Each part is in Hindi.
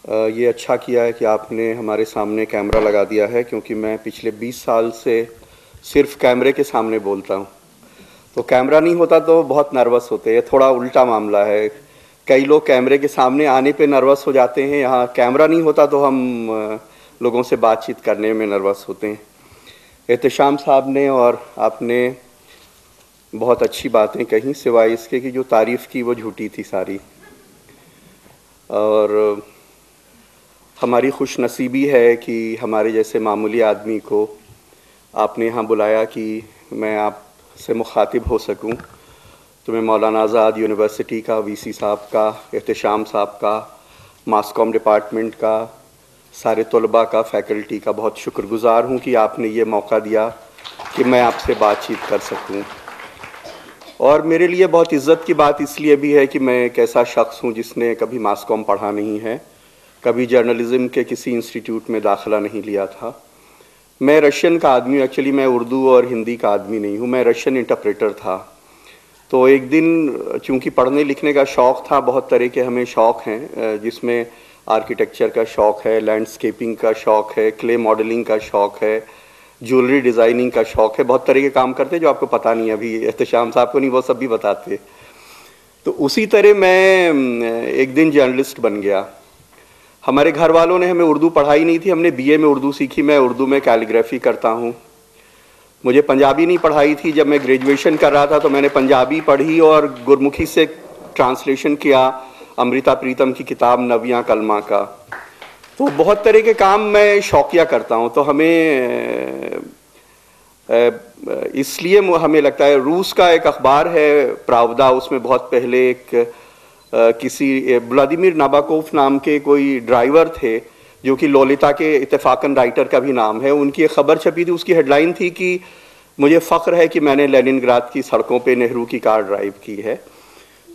ये अच्छा किया है कि आपने हमारे सामने कैमरा लगा दिया है, क्योंकि मैं पिछले 20 साल से सिर्फ कैमरे के सामने बोलता हूँ। तो कैमरा नहीं होता तो बहुत नर्वस होते हैं, थोड़ा उल्टा मामला है। कई लोग कैमरे के सामने आने पे नर्वस हो जाते हैं, यहाँ कैमरा नहीं होता तो हम लोगों से बातचीत करने में नर्वस होते हैं। एहतशाम साहब ने और आपने बहुत अच्छी बातें कही, सिवाय इसके कि जो तारीफ़ की वो झूठी थी सारी। और हमारी खुशनसीबी है कि हमारे जैसे मामूली आदमी को आपने यहाँ बुलाया कि मैं आपसे मुखातिब हो सकूँ। तो मैं मौलाना आज़ाद यूनिवर्सिटी का वीसी साहब का, एहतशाम साहब का, मास कॉम डिपार्टमेंट का, सारे तलबा का, फैकल्टी का बहुत शुक्रगुज़ार हूँ कि आपने ये मौका दिया कि मैं आपसे बातचीत कर सकूँ। और मेरे लिए बहुत इज़्ज़त की बात इसलिए भी है कि मैं एक ऐसा शख्स हूँ जिसने कभी मास कॉम पढ़ा नहीं है, कभी जर्नलिज़म के किसी इंस्टीट्यूट में दाखिला नहीं लिया था। मैं रशियन का आदमी हूँ, एक्चुअली मैं उर्दू और हिंदी का आदमी नहीं हूँ, मैं रशियन इंटरप्रेटर था। तो एक दिन चूँकि पढ़ने लिखने का शौक़ था, बहुत तरह के हमें शौक़ हैं, जिसमें आर्किटेक्चर का शौक़ है, लैंडस्केपिंग का शौक़ है, क्ले मॉडलिंग का शौक़ है, ज्वेलरी डिज़ाइनिंग का शौक़ है, बहुत तरह के काम करते हैं जो आपको पता नहीं, अभी एहतशाम साहब को नहीं वो सब भी बताते। तो उसी तरह मैं एक दिन जर्नलिस्ट बन गया। हमारे घर वालों ने हमें उर्दू पढ़ाई नहीं थी, हमने बीए में उर्दू सीखी। मैं उर्दू में कैलीग्राफी करता हूँ। मुझे पंजाबी नहीं पढ़ाई थी। जब मैं ग्रेजुएशन कर रहा था तो मैंने पंजाबी पढ़ी और गुरमुखी से ट्रांसलेशन किया अमृता प्रीतम की किताब नवियाँ कलमा का। तो बहुत तरह के काम मैं शौकिया करता हूँ। तो हमें इसलिए हमें लगता है, रूस का एक अखबार है प्रावदा, उसमें बहुत पहले एक किसी व्लादिमीर नाबाकोव नाम के कोई ड्राइवर थे जो कि लोलिता के इत्तेफाकन राइटर का भी नाम है। उनकी एक खबर छपी थी, उसकी हेडलाइन थी कि मुझे फ़ख्र है कि मैंने लेनिनग्राद की सड़कों पे नेहरू की कार ड्राइव की है।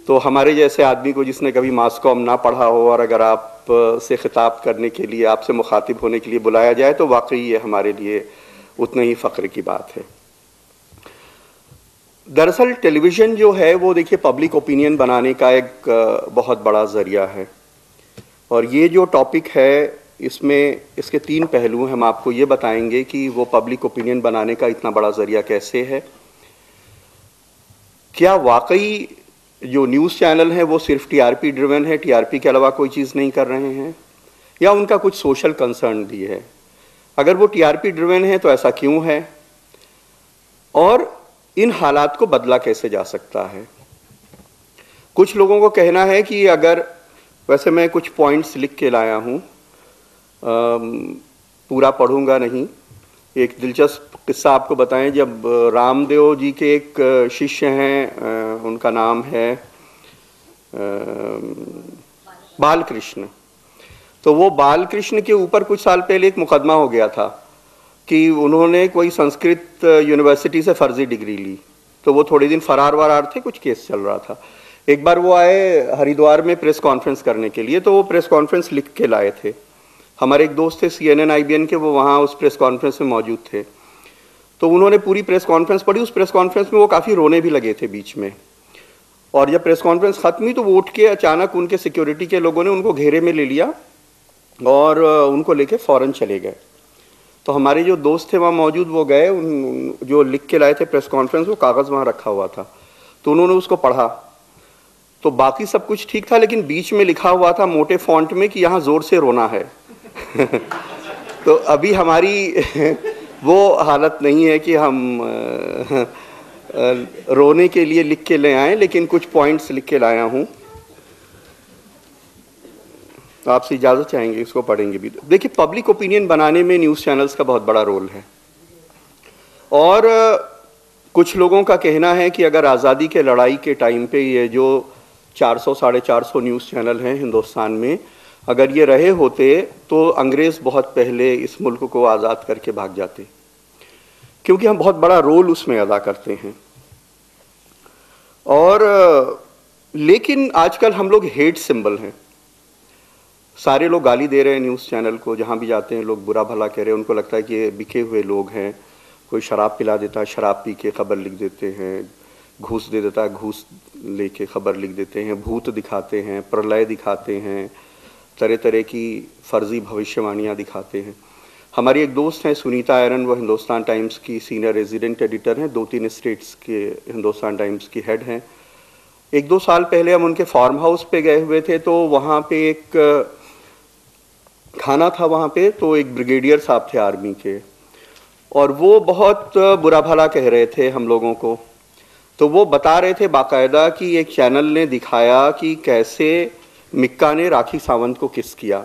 तो हमारे जैसे आदमी को जिसने कभी मास कॉम ना पढ़ा हो और अगर आप से ख़िताब करने के लिए, आपसे मुखातिब होने के लिए बुलाया जाए तो वाकई ये हमारे लिए उतने ही फ़ख्र की बात है। दरअसल टेलीविज़न जो है वो देखिए पब्लिक ओपिनियन बनाने का एक बहुत बड़ा ज़रिया है। और ये जो टॉपिक है इसमें इसके 3 पहलू हैं। हम आपको ये बताएंगे कि वो पब्लिक ओपिनियन बनाने का इतना बड़ा ज़रिया कैसे है, क्या वाकई जो न्यूज़ चैनल हैं वो सिर्फ टीआरपी ड्रिवन है, टीआरपी के अलावा कोई चीज़ नहीं कर रहे हैं, या उनका कुछ सोशल कंसर्न भी है। अगर वो टीआरपी ड्रिवन है तो ऐसा क्यों है, और इन हालात को बदला कैसे जा सकता है। कुछ लोगों को कहना है कि अगर, वैसे मैं कुछ पॉइंट्स लिख के लाया हूँ, पूरा पढ़ूंगा नहीं। एक दिलचस्प किस्सा आपको बताएं। जब रामदेव जी के एक शिष्य हैं, उनका नाम है बालकृष्ण, तो वो बालकृष्ण के ऊपर कुछ साल पहले एक मुकदमा हो गया था कि उन्होंने कोई संस्कृत यूनिवर्सिटी से फर्जी डिग्री ली। तो वो थोड़े दिन फरार वरार थे, कुछ केस चल रहा था। एक बार वो आए हरिद्वार में प्रेस कॉन्फ्रेंस करने के लिए, तो वो प्रेस कॉन्फ्रेंस लिख के लाए थे। हमारे एक दोस्त थे CNN IBN के, वो वहाँ उस प्रेस कॉन्फ्रेंस में मौजूद थे। तो उन्होंने पूरी प्रेस कॉन्फ्रेंस पढ़ी। उस प्रेस कॉन्फ्रेंस में वो काफ़ी रोने भी लगे थे बीच में। और जब प्रेस कॉन्फ्रेंस ख़त्म हुई तो वो उठ के अचानक उनके सिक्योरिटी के लोगों ने उनको घेरे में ले लिया और उनको लेके फ़ौरन चले गए। तो हमारे जो दोस्त थे वहाँ मौजूद, वो गए, उन जो लिख के लाए थे प्रेस कॉन्फ्रेंस, वो कागज़ वहाँ रखा हुआ था। तो उन्होंने उसको पढ़ा तो बाकी सब कुछ ठीक था, लेकिन बीच में लिखा हुआ था मोटे फॉन्ट में कि यहाँ ज़ोर से रोना है। तो अभी हमारी वो हालत नहीं है कि हम रोने के लिए लिख के ले आएँ, लेकिन कुछ पॉइंट्स लिख के लाया हूँ। तो आपसे इजाज़त चाहेंगे, इसको पढ़ेंगे भी। देखिए, पब्लिक ओपिनियन बनाने में न्यूज़ चैनल्स का बहुत बड़ा रोल है। और कुछ लोगों का कहना है कि अगर आज़ादी के लड़ाई के टाइम पे ये जो 400 साढ़े 400 न्यूज़ चैनल हैं हिंदुस्तान में, अगर ये रहे होते तो अंग्रेज़ बहुत पहले इस मुल्क को आज़ाद करके भाग जाते, क्योंकि हम बहुत बड़ा रोल उसमें अदा करते हैं। और लेकिन आजकल हम लोग हेट सिंबल हैं। सारे लोग गाली दे रहे हैं न्यूज़ चैनल को, जहाँ भी जाते हैं लोग बुरा भला कह रहे हैं। उनको लगता है कि ये बिके हुए लोग हैं। कोई शराब पिला देता है, शराब पी के खबर लिख देते हैं, घूस दे देता है, घूस लेके खबर लिख देते हैं, भूत दिखाते हैं, प्रलय दिखाते हैं, तरह तरह की फर्जी भविष्यवाणियाँ दिखाते हैं। हमारी एक दोस्त हैं सुनीता आयरन, वो हिंदुस्तान टाइम्स की सीनियर रेजिडेंट एडिटर हैं, 2-3 स्टेट्स के हिंदुस्तान टाइम्स की हेड हैं। 1-2 साल पहले हम उनके फार्म हाउस पे गए हुए थे, तो वहाँ पे एक खाना था वहाँ पे, तो एक ब्रिगेडियर साहब थे आर्मी के, और वो बहुत बुरा भला कह रहे थे हम लोगों को। तो वो बता रहे थे बाकायदा कि एक चैनल ने दिखाया कि कैसे मिक्का ने राखी सावंत को किस किया,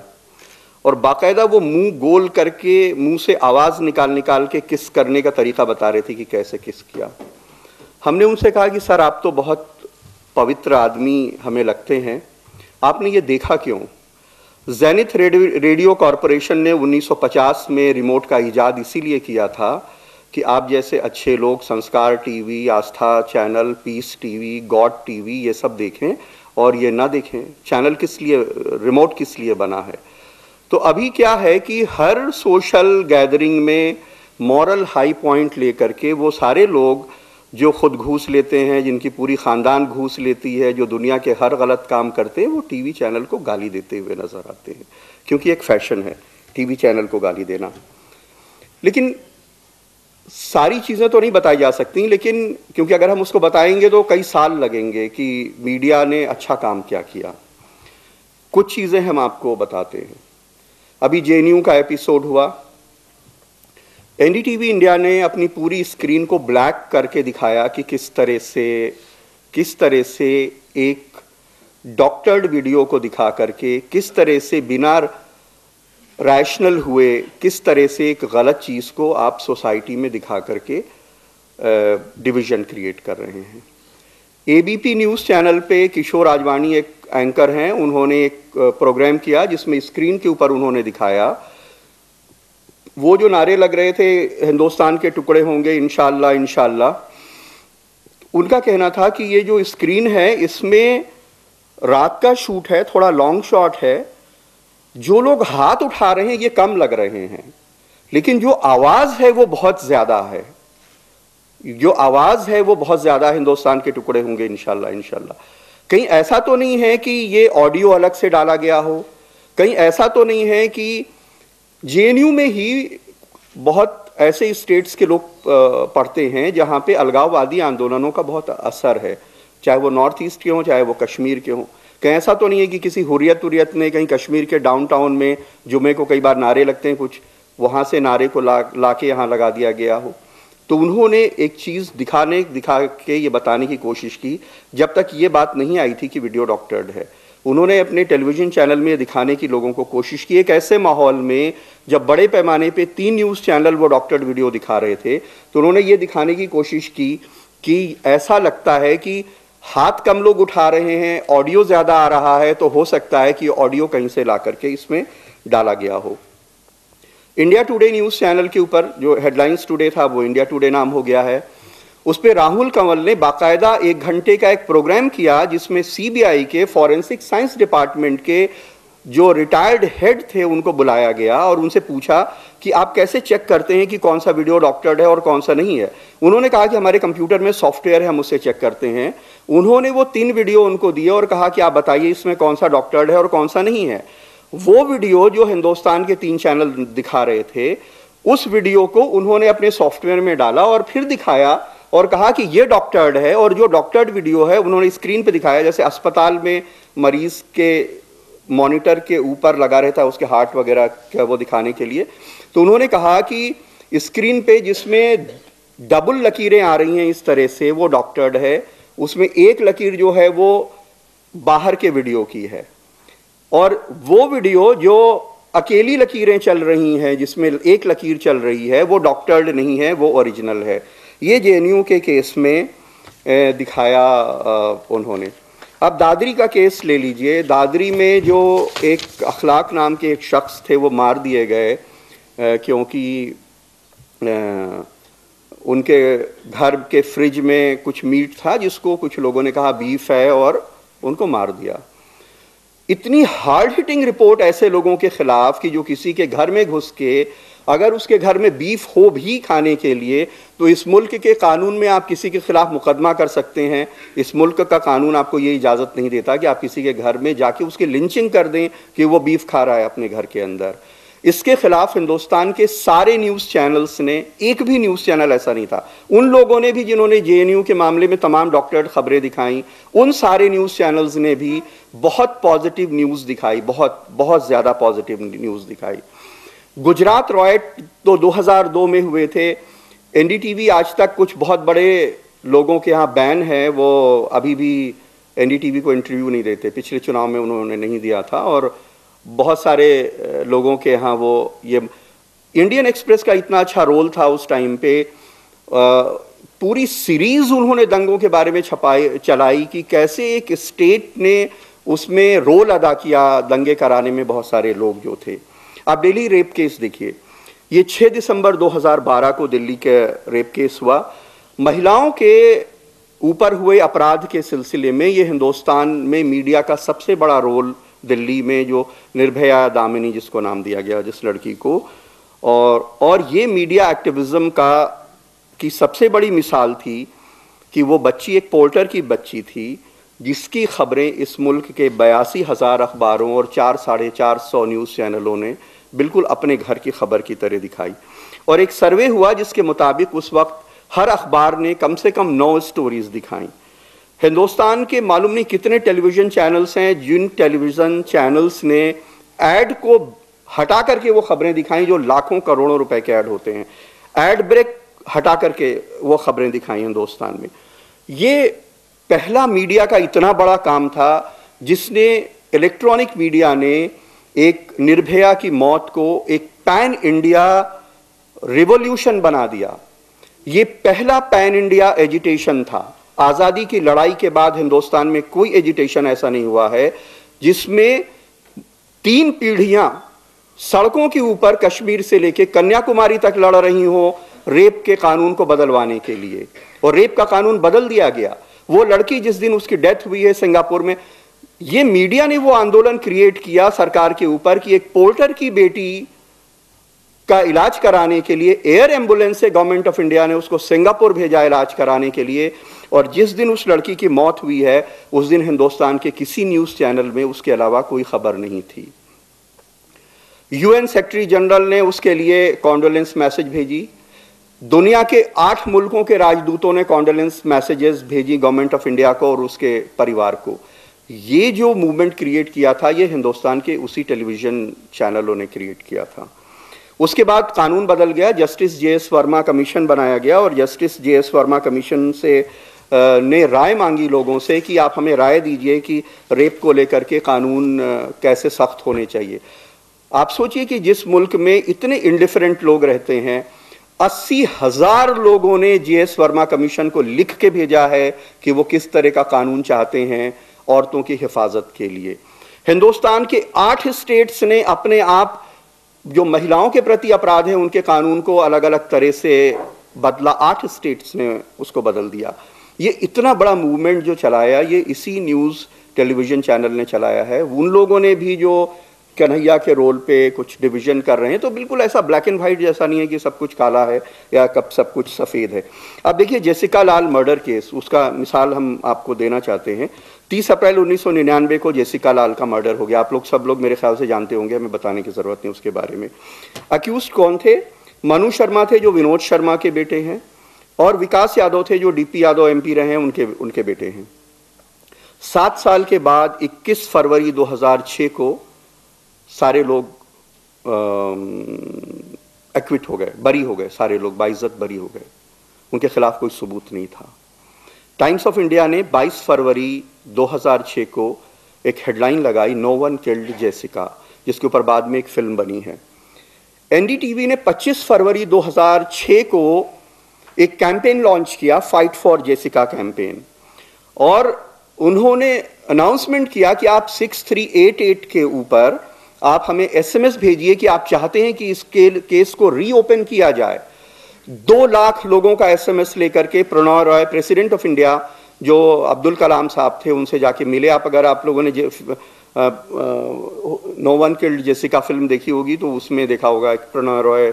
और बाकायदा वो मुंह गोल करके मुंह से आवाज़ निकाल के किस करने का तरीका बता रहे थे कि कैसे किस किया। हमने उनसे कहा कि सर आप तो बहुत पवित्र आदमी हमें लगते हैं, आपने ये देखा क्यों? जेनिथ रेडियो कॉरपोरेशन ने 1950 में रिमोट का इजाद इसीलिए किया था कि आप जैसे अच्छे लोग Sanskar TV, Aastha channel, Peace TV, God TV ये सब देखें और ये ना देखें। चैनल किस लिए, रिमोट किस लिए बना है? तो अभी क्या है कि हर सोशल गैदरिंग में मॉरल हाई पॉइंट लेकर के वो सारे लोग जो खुद घूस लेते हैं, जिनकी पूरी ख़ानदान घूस लेती है, जो दुनिया के हर गलत काम करते हैं, वो टीवी चैनल को गाली देते हुए नज़र आते हैं, क्योंकि एक फैशन है टीवी चैनल को गाली देना। लेकिन सारी चीज़ें तो नहीं बताई जा सकती, लेकिन क्योंकि अगर हम उसको बताएंगे तो कई साल लगेंगे कि मीडिया ने अच्छा काम क्या किया। कुछ चीज़ें हम आपको बताते हैं। अभी JNU का एपिसोड हुआ, NDTV इंडिया ने अपनी पूरी स्क्रीन को ब्लैक करके दिखाया कि किस तरह से एक डॉक्टर्ड वीडियो को दिखा करके, किस तरह से बिना रैशनल हुए, किस तरह से एक गलत चीज़ को आप सोसाइटी में दिखा करके डिवीज़न क्रिएट कर रहे हैं। ABP न्यूज़ चैनल पे किशोर आजवानी एक एंकर हैं, उन्होंने एक प्रोग्राम किया जिसमें स्क्रीन के ऊपर उन्होंने दिखाया वो जो नारे लग रहे थे, हिंदुस्तान के टुकड़े होंगे इंशाअल्लाह इंशाअल्लाह, उनका कहना था कि ये जो स्क्रीन है इसमें रात का शूट है, थोड़ा लॉन्ग शॉट है, जो लोग हाथ उठा रहे हैं ये कम लग रहे हैं, लेकिन जो आवाज़ है वो बहुत ज़्यादा है, जो आवाज़ है वो बहुत ज़्यादा, हिंदुस्तान के टुकड़े होंगे इंशाअल्लाह इंशाअल्लाह। कहीं ऐसा तो नहीं है कि ये ऑडियो अलग से डाला गया हो, कहीं ऐसा तो नहीं है कि JNU में ही बहुत ऐसे स्टेट्स के लोग पढ़ते हैं जहाँ पे अलगाववादी आंदोलनों का बहुत असर है, चाहे वो नॉर्थ ईस्ट के हों, चाहे वो कश्मीर के हों। कहीं ऐसा तो नहीं है कि किसी हुर्रियत ने कहीं कश्मीर के डाउनटाउन में जुमे को कई बार नारे लगते हैं कुछ, वहाँ से नारे को ला के यहाँ लगा दिया गया हो। तो उन्होंने एक चीज़ दिखा के ये बताने की कोशिश की, जब तक ये बात नहीं आई थी कि वीडियो डॉक्टर्ड है। उन्होंने अपने टेलीविज़न चैनल में दिखाने की लोगों को कोशिश की, एक ऐसे माहौल में जब बड़े पैमाने पे 3 न्यूज़ चैनल वो डॉक्टर्ड वीडियो दिखा रहे थे, तो उन्होंने ये दिखाने की कोशिश की कि ऐसा लगता है कि हाथ कम लोग उठा रहे हैं, ऑडियो ज़्यादा आ रहा है, तो हो सकता है कि ऑडियो कहीं से ला करके इसमें डाला गया हो। इंडिया टुडे न्यूज़ चैनल के ऊपर जो हेडलाइंस टुडे था वो इंडिया टुडे नाम हो गया है, उस पर राहुल कंवल ने बाकायदा 1 घंटे का एक प्रोग्राम किया जिसमें CBI के फॉरेंसिक साइंस डिपार्टमेंट के जो रिटायर्ड हेड थे उनको बुलाया गया और उनसे पूछा कि आप कैसे चेक करते हैं कि कौन सा वीडियो डॉक्टर्ड है और कौन सा नहीं है। उन्होंने कहा कि हमारे कंप्यूटर में सॉफ्टवेयर है, हम उससे चेक करते हैं। उन्होंने वो 3 वीडियो उनको दिए और कहा कि आप बताइए इसमें कौन सा डॉक्टर्ड है और कौन सा नहीं है। वो वीडियो जो हिंदुस्तान के 3 चैनल दिखा रहे थे, उस वीडियो को उन्होंने अपने सॉफ्टवेयर में डाला और फिर दिखाया और कहा कि ये डॉक्टर्ड है, और जो डॉक्टर्ड वीडियो है उन्होंने स्क्रीन पे दिखाया, जैसे अस्पताल में मरीज के मॉनिटर के ऊपर लगा रहता है उसके हार्ट वगैरह का वो दिखाने के लिए। तो उन्होंने कहा कि स्क्रीन पे जिसमें डबल लकीरें आ रही हैं इस तरह से, वो डॉक्टर्ड है। उसमें एक लकीर जो है वो बाहर के वीडियो की है, और वो वीडियो जो अकेली लकीरें चल रही हैं जिसमें एक लकीर चल रही है वो डॉक्टर्ड नहीं है, वो ओरिजिनल है। ये JNU के केस में दिखाया उन्होंने। अब दादरी का केस ले लीजिए। दादरी में जो एक अखलाक नाम के एक शख्स थे वो मार दिए गए क्योंकि उनके घर के फ्रिज में कुछ मीट था जिसको कुछ लोगों ने कहा बीफ है और उनको मार दिया। इतनी हार्ड हिटिंग रिपोर्ट ऐसे लोगों के खिलाफ कि जो किसी के घर में घुस के अगर उसके घर में बीफ हो भी खाने के लिए तो इस मुल्क के कानून में आप किसी के खिलाफ मुकदमा कर सकते हैं। इस मुल्क का कानून आपको ये इजाज़त नहीं देता कि आप किसी के घर में जाके उसकी लिंचिंग कर दें कि वो बीफ खा रहा है अपने घर के अंदर। इसके खिलाफ हिंदुस्तान के सारे न्यूज़ चैनल्स ने, एक भी न्यूज़ चैनल ऐसा नहीं था, उन लोगों ने भी जिन्होंने JNU के मामले में तमाम डॉक्टरेट खबरें दिखाई, उन सारे न्यूज़ चैनल्स ने भी बहुत पॉजिटिव न्यूज़ दिखाई, बहुत ज़्यादा पॉजिटिव न्यूज़ दिखाई। गुजरात रॉयट तो 2002 में हुए थे। NDTV आज तक कुछ बहुत बड़े लोगों के यहाँ बैन है, वो अभी भी NDTV को इंटरव्यू नहीं देते। पिछले चुनाव में उन्होंने नहीं दिया था और बहुत सारे लोगों के यहाँ वो, ये इंडियन एक्सप्रेस का इतना अच्छा रोल था उस टाइम पे, पूरी सीरीज उन्होंने दंगों के बारे में चलाई कि कैसे एक स्टेट ने उसमें रोल अदा किया दंगे कराने में बहुत सारे लोग जो थे। आप दिल्ली रेप केस देखिए, ये 6 दिसंबर 2012 को दिल्ली के रेप केस हुआ। महिलाओं के ऊपर हुए अपराध के सिलसिले में ये हिंदुस्तान में मीडिया का सबसे बड़ा रोल, दिल्ली में जो निर्भया दामिनी जिसको नाम दिया गया जिस लड़की को, और ये मीडिया एक्टिविज्म की सबसे बड़ी मिसाल थी कि वो बच्ची एक पोर्टर की बच्ची थी जिसकी खबरें इस मुल्क के 82,000 अखबारों और 400-450 न्यूज़ चैनलों ने बिल्कुल अपने घर की खबर की तरह दिखाई। और एक सर्वे हुआ जिसके मुताबिक उस वक्त हर अखबार ने कम से कम 9 स्टोरीज दिखाई। हिंदुस्तान के मालूम नहीं कितने टेलीविज़न चैनल्स हैं जिन टेलीविज़न चैनल्स ने ऐड को हटा करके वो खबरें दिखाई जो लाखों करोड़ों रुपए के ऐड होते हैं। ऐड ब्रेक हटा करके वो खबरें दिखाई हिंदुस्तान में। ये पहला मीडिया का इतना बड़ा काम था जिसने, इलेक्ट्रॉनिक मीडिया ने एक निर्भया की मौत को एक पैन इंडिया रिवॉल्यूशन बना दिया। ये पहला पैन इंडिया एजिटेशन था। आज़ादी की लड़ाई के बाद हिंदुस्तान में कोई एजिटेशन ऐसा नहीं हुआ है जिसमें 3 पीढ़ियां सड़कों के ऊपर कश्मीर से लेकर कन्याकुमारी तक लड़ रही हो रेप के कानून को बदलवाने के लिए, और रेप का कानून बदल दिया गया। वो लड़की जिस दिन उसकी डेथ हुई है सिंगापुर में, ये मीडिया ने वो आंदोलन क्रिएट किया सरकार के ऊपर कि एक पोर्टर की बेटी का इलाज कराने के लिए एयर एम्बुलेंस से गवर्नमेंट ऑफ इंडिया ने उसको सिंगापुर भेजा इलाज कराने के लिए। और जिस दिन उस लड़की की मौत हुई है उस दिन हिंदुस्तान के किसी न्यूज़ चैनल में उसके अलावा कोई खबर नहीं थी। UN सेक्रेटरी जनरल ने उसके लिए कॉन्डोलेंस मैसेज भेजी। दुनिया के 8 मुल्कों के राजदूतों ने कॉन्डोलेंस मैसेजेस भेजी गवर्नमेंट ऑफ इंडिया को और उसके परिवार को। ये जो मूवमेंट क्रिएट किया था ये हिंदुस्तान के उसी टेलीविज़न चैनलों ने क्रिएट किया था। उसके बाद कानून बदल गया, जस्टिस JS वर्मा कमीशन बनाया गया और जस्टिस JS वर्मा कमीशन से ने राय मांगी लोगों से कि आप हमें राय दीजिए कि रेप को लेकर के कानून कैसे सख्त होने चाहिए। आप सोचिए कि जिस मुल्क में इतने इंडिफरेंट लोग रहते हैं, 80,000 लोगों ने JS वर्मा कमीशन को लिख के भेजा है कि वो किस तरह का कानून चाहते हैं औरतों की हिफाजत के लिए। हिंदुस्तान के 8 स्टेट्स ने अपने आप जो महिलाओं के प्रति अपराध हैं उनके कानून को अलग अलग तरह से बदला। 8 स्टेट्स ने उसको बदल दिया। ये इतना बड़ा मूवमेंट जो चलाया ये इसी न्यूज़ टेलीविज़न चैनल ने चलाया है। उन लोगों ने भी जो कन्हैया के रोल पे कुछ डिवीजन कर रहे हैं, तो बिल्कुल ऐसा ब्लैक एंड वाइट जैसा नहीं है कि सब कुछ काला है या कब सब कुछ सफ़ेद है। अब देखिए जेसिका लाल मर्डर केस, उसका मिसाल हम आपको देना चाहते हैं। 30 अप्रैल 1999 को जेसिका लाल का मर्डर हो गया। आप लोग सब लोग मेरे ख्याल से जानते होंगे, हमें बताने की ज़रूरत नहीं उसके बारे में। अक्यूज़्ड कौन थे? मनु शर्मा थे जो विनोद शर्मा के बेटे हैं, और विकास यादव थे जो DP यादव MP रहे हैं, उनके बेटे हैं। 7 साल के बाद 21 फरवरी 2006 को सारे लोग एक्विट हो गए, बरी हो गए, सारे लोग बाइज्जत बरी हो गए। उनके खिलाफ कोई सबूत नहीं था। टाइम्स ऑफ इंडिया ने 22 फरवरी 2006 को एक हेडलाइन लगाई, नो वन किल्ड जेसिका, जिसके ऊपर बाद में एक फिल्म बनी है। NDTV ने 25 फरवरी 2006 को एक कैंपेन लॉन्च किया, फाइट फॉर जेसिका कैंपेन, और उन्होंने अनाउंसमेंट किया कि आप 6388 के ऊपर आप हमें SMS भेजिए कि आप चाहते हैं कि इस केस को रीओपन किया जाए। 2 लाख लोगों का SMS लेकर के Pranav Roy, president of India, जो अब्दुल कलाम साहब थे, उनसे जाके मिले। अगर आप लोगों ने No One Killed Jessica film देखी होगी तो उसमें देखा होगा प्रणव रॉय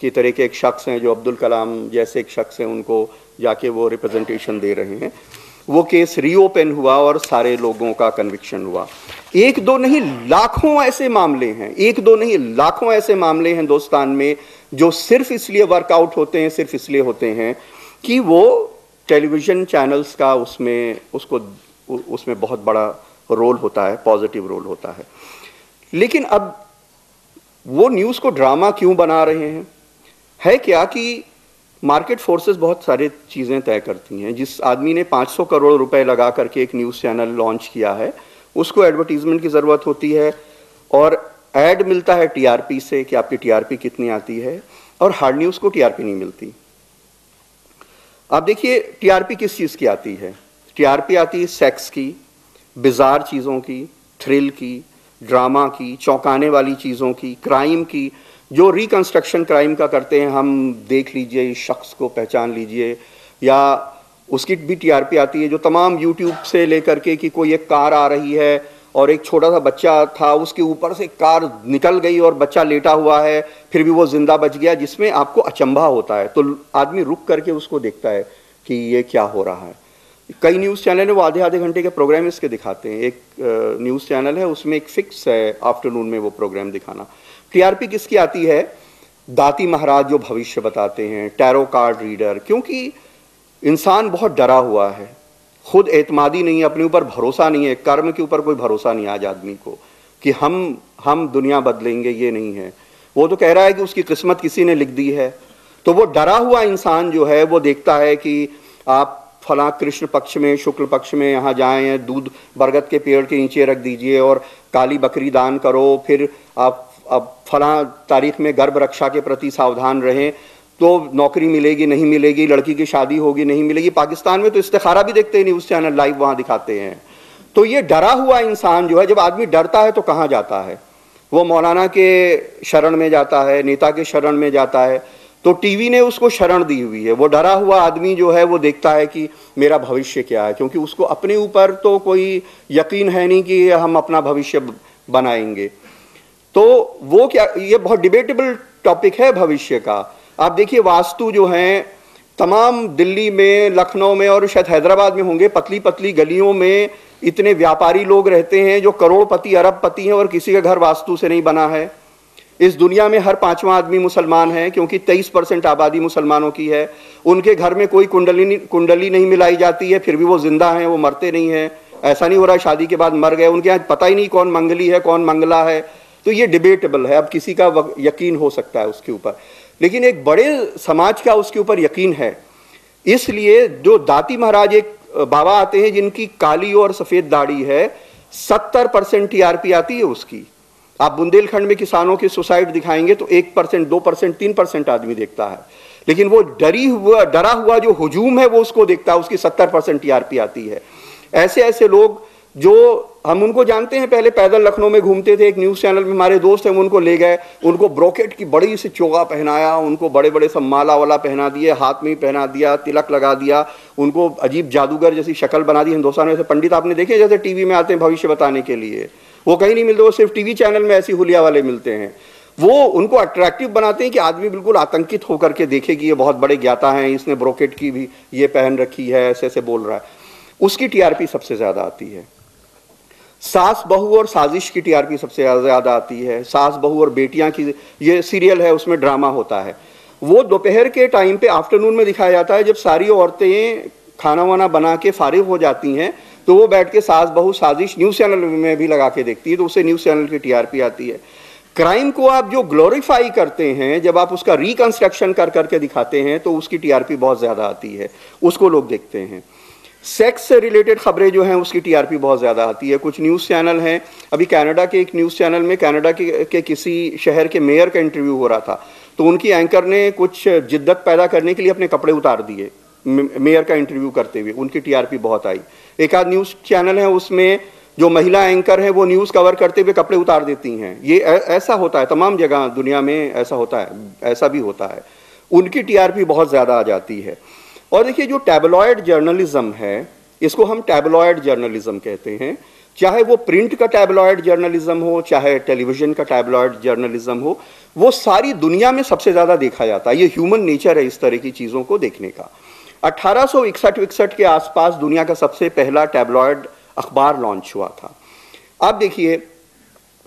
की तरह के एक शख्स हैं जो अब्दुल कलाम जैसे एक शख्स हैं, उनको जाके वो रिप्रेजेंटेशन दे रहे हैं। वो केस रीओपन हुआ और सारे लोगों का कन्विक्शन हुआ। एक दो नहीं लाखों ऐसे मामले हैं, एक दो नहीं लाखों ऐसे मामले हैं हिंदुस्तान में जो सिर्फ इसलिए वर्कआउट होते हैं, सिर्फ इसलिए होते हैं कि वो टेलीविज़न चैनल्स का उसमें बहुत बड़ा रोल होता है, पॉजिटिव रोल होता है। लेकिन अब वो न्यूज़ को ड्रामा क्यों बना रहे हैं? है क्या कि मार्केट फोर्सेस बहुत सारी चीज़ें तय करती हैं। जिस आदमी ने 500 करोड़ रुपए लगा करके एक न्यूज़ चैनल लॉन्च किया है, उसको एडवर्टीजमेंट की ज़रूरत होती है और ऐड मिलता है टीआरपी से कि आपकी टीआरपी कितनी आती है, और हार्ड न्यूज़ को टीआरपी नहीं मिलती। आप देखिए टीआरपी किस चीज़ की आती है? टीआरपी आती है सेक्स की, बिजार चीज़ों की, थ्रिल की, ड्रामा की, चौंकाने वाली चीज़ों की, क्राइम की, जो रिकंस्ट्रक्शन क्राइम का करते हैं, हम देख लीजिए इस शख्स को पहचान लीजिए, या उसकी भी टीआरपी आती है जो तमाम यूट्यूब से लेकर के कि कोई एक कार आ रही है और एक छोटा सा बच्चा था, उसके ऊपर से कार निकल गई और बच्चा लेटा हुआ है, फिर भी वो जिंदा बच गया, जिसमें आपको अचंभा होता है। तो आदमी रुक करके उसको देखता है कि ये क्या हो रहा है। कई न्यूज़ चैनल है वो आधे आधे घंटे के प्रोग्राम इसके दिखाते हैं। एक न्यूज़ चैनल है उसमें एक फिक्स है आफ्टरनून में वो प्रोग्राम दिखाना। टीआरपी किसकी आती है? दाती महाराज जो भविष्य बताते हैं, टैरो कार्ड रीडर, क्योंकि इंसान बहुत डरा हुआ है, खुद एतमादी नहीं है, अपने ऊपर भरोसा नहीं है, कर्म के ऊपर कोई भरोसा नहीं आज आदमी को कि हम दुनिया बदलेंगे, ये नहीं है। वो तो कह रहा है कि उसकी किस्मत किसी ने लिख दी है। तो वो डरा हुआ इंसान जो है वो देखता है कि आप फला कृष्ण पक्ष में, शुक्ल पक्ष में यहाँ जाएं, दूध बरगद के पेड़ के नीचे रख दीजिए और काली बकरी दान करो, फिर आप अब फला तारीख में गर्भ रक्षा के प्रति सावधान रहें तो नौकरी मिलेगी, नहीं मिलेगी, लड़की की शादी होगी, नहीं मिलेगी। पाकिस्तान में तो इस्तिखारा भी देखते हैं, न्यूज़ चैनल लाइव वहाँ दिखाते हैं। तो ये डरा हुआ इंसान जो है, जब आदमी डरता है तो कहाँ जाता है? वो मौलाना के शरण में जाता है, नेता के शरण में जाता है। तो टीवी ने उसको शरण दी हुई है। वो डरा हुआ आदमी जो है वो देखता है कि मेरा भविष्य क्या है, क्योंकि उसको अपने ऊपर तो कोई यकीन है नहीं कि हम अपना भविष्य बनाएंगे। तो वो क्या, ये बहुत डिबेटेबल टॉपिक है भविष्य का। आप देखिए वास्तु जो हैं तमाम दिल्ली में, लखनऊ में और शायद हैदराबाद में होंगे, पतली पतली गलियों में इतने व्यापारी लोग रहते हैं जो करोड़पति अरबपति हैं और किसी का घर वास्तु से नहीं बना है। इस दुनिया में हर 5वां आदमी मुसलमान है, क्योंकि 23% आबादी मुसलमानों की है। उनके घर में कोई कुंडली नहीं मिलाई जाती है, फिर भी वो जिंदा हैं, वो मरते नहीं हैं। ऐसा नहीं हो रहा शादी के बाद मर गए, उनके यहाँ पता ही नहीं कौन मंगली है कौन मंगला है। तो ये डिबेटेबल है, अब किसी का यकीन हो सकता है उसके ऊपर, लेकिन एक बड़े समाज का उसके ऊपर यकीन है। इसलिए जो दाती महाराज एक बाबा आते हैं जिनकी काली और सफ़ेद दाढ़ी है, 70% टीआरपी आती है उसकी। आप बुंदेलखंड में किसानों की सुसाइड दिखाएंगे तो 1%, 2%, 3% आदमी देखता है, लेकिन वो डरा हुआ जो हुजूम है वो उसको देखता है, उसकी 70% टीआरपी आती है। ऐसे ऐसे लोग जो हम उनको जानते हैं, पहले पैदल लखनऊ में घूमते थे, एक न्यूज़ चैनल में हमारे दोस्त हैं, वो उनको ले गए, उनको ब्रोकेट की बड़ी सी चोगा पहनाया, उनको बड़े बड़े सब माला वाला पहना दिए, हाथ में ही पहना दिया, तिलक लगा दिया, उनको अजीब जादूगर जैसी शक्ल बना दी। हिंदुस्तान में ऐसे पंडित आपने देखे जैसे टीवी में आते हैं भविष्य बताने के लिए, वो कहीं नहीं मिलते, वो सिर्फ टीवी चैनल में ऐसी हुलिया वाले मिलते हैं। वो उनको अट्रैक्टिव बनाते हैं कि आदमी बिल्कुल आतंकित होकर के देखे कि ये बहुत बड़े ज्ञाता हैं, इसने ब्रोकेट की भी ये पहन रखी है, ऐसे ऐसे बोल रहा है। उसकी टीआरपी सबसे ज़्यादा आती है। सास बहू और साजिश की टीआरपी सबसे ज़्यादा आती है। सास बहू और बेटियां की, ये सीरियल है, उसमें ड्रामा होता है। वो दोपहर के टाइम पे आफ्टरनून में दिखाया जाता है, जब सारी औरतें खाना वाना बना के फारिग हो जाती हैं तो वो बैठ के सास बहू साजिश न्यूज़ चैनल में भी लगा के देखती है, तो उससे न्यूज़ चैनल की टीआरपी आती है। क्राइम को आप जो ग्लोरीफाई करते हैं, जब आप उसका रिकंस्ट्रक्शन कर करके दिखाते हैं तो उसकी टीआरपी बहुत ज़्यादा आती है, उसको लोग देखते हैं। सेक्स से रिलेटेड खबरें जो हैं उसकी टीआरपी बहुत ज़्यादा आती है। कुछ न्यूज़ चैनल हैं, अभी कनाडा के एक न्यूज़ चैनल में कनाडा के किसी शहर के मेयर का इंटरव्यू हो रहा था, तो उनकी एंकर ने कुछ जिद्दत पैदा करने के लिए अपने कपड़े उतार दिए मेयर का इंटरव्यू करते हुए, उनकी टीआरपी बहुत आई। एक आध न्यूज़ चैनल है उसमें जो महिला एंकर है वो न्यूज़ कवर करते हुए कपड़े उतार देती हैं। ये ऐसा होता है, तमाम जगह दुनिया में ऐसा होता है, ऐसा भी होता है। उनकी टीआरपी बहुत ज़्यादा आ जाती है। और देखिए जो टैबलॉयड जर्नलिज्म है, इसको हम टैबलॉयड जर्नलिज्म कहते हैं। चाहे वो प्रिंट का टैबलॉयड जर्नलिज्म हो, चाहे टेलीविज़न का टैबलॉयड जर्नलिज्म हो, वो सारी दुनिया में सबसे ज़्यादा देखा जाता है। ये ह्यूमन नेचर है इस तरह की चीज़ों को देखने का। 1861 के आसपास दुनिया का सबसे पहला टैबलॉयड अखबार लॉन्च हुआ था। आप देखिए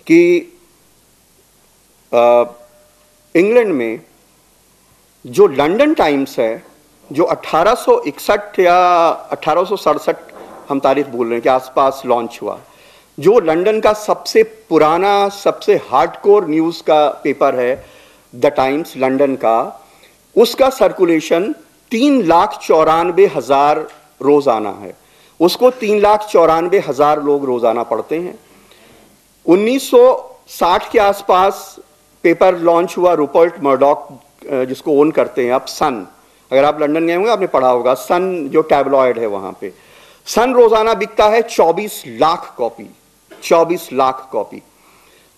कि इंग्लैंड में जो लंदन टाइम्स है, जो 1861 या 1867 हम तारीख बोल रहे हैं के आसपास लॉन्च हुआ, जो लंदन का सबसे पुराना, सबसे हार्डकोर न्यूज़ का पेपर है द टाइम्स लंदन का, उसका सर्कुलेशन 3,94,000 रोज़ाना है। उसको 3,94,000 लोग रोज़ाना पढ़ते हैं। 1960 के आसपास पेपर लॉन्च हुआ रुपर्ट मर्डॉक, जिसको ओन करते हैं आप, सन। अगर आप लंदन गए होंगे आपने पढ़ा होगा, सन जो टैबलॉयड है वहाँ पे। सन रोज़ाना बिकता है 24 लाख कॉपी, 24 लाख कॉपी।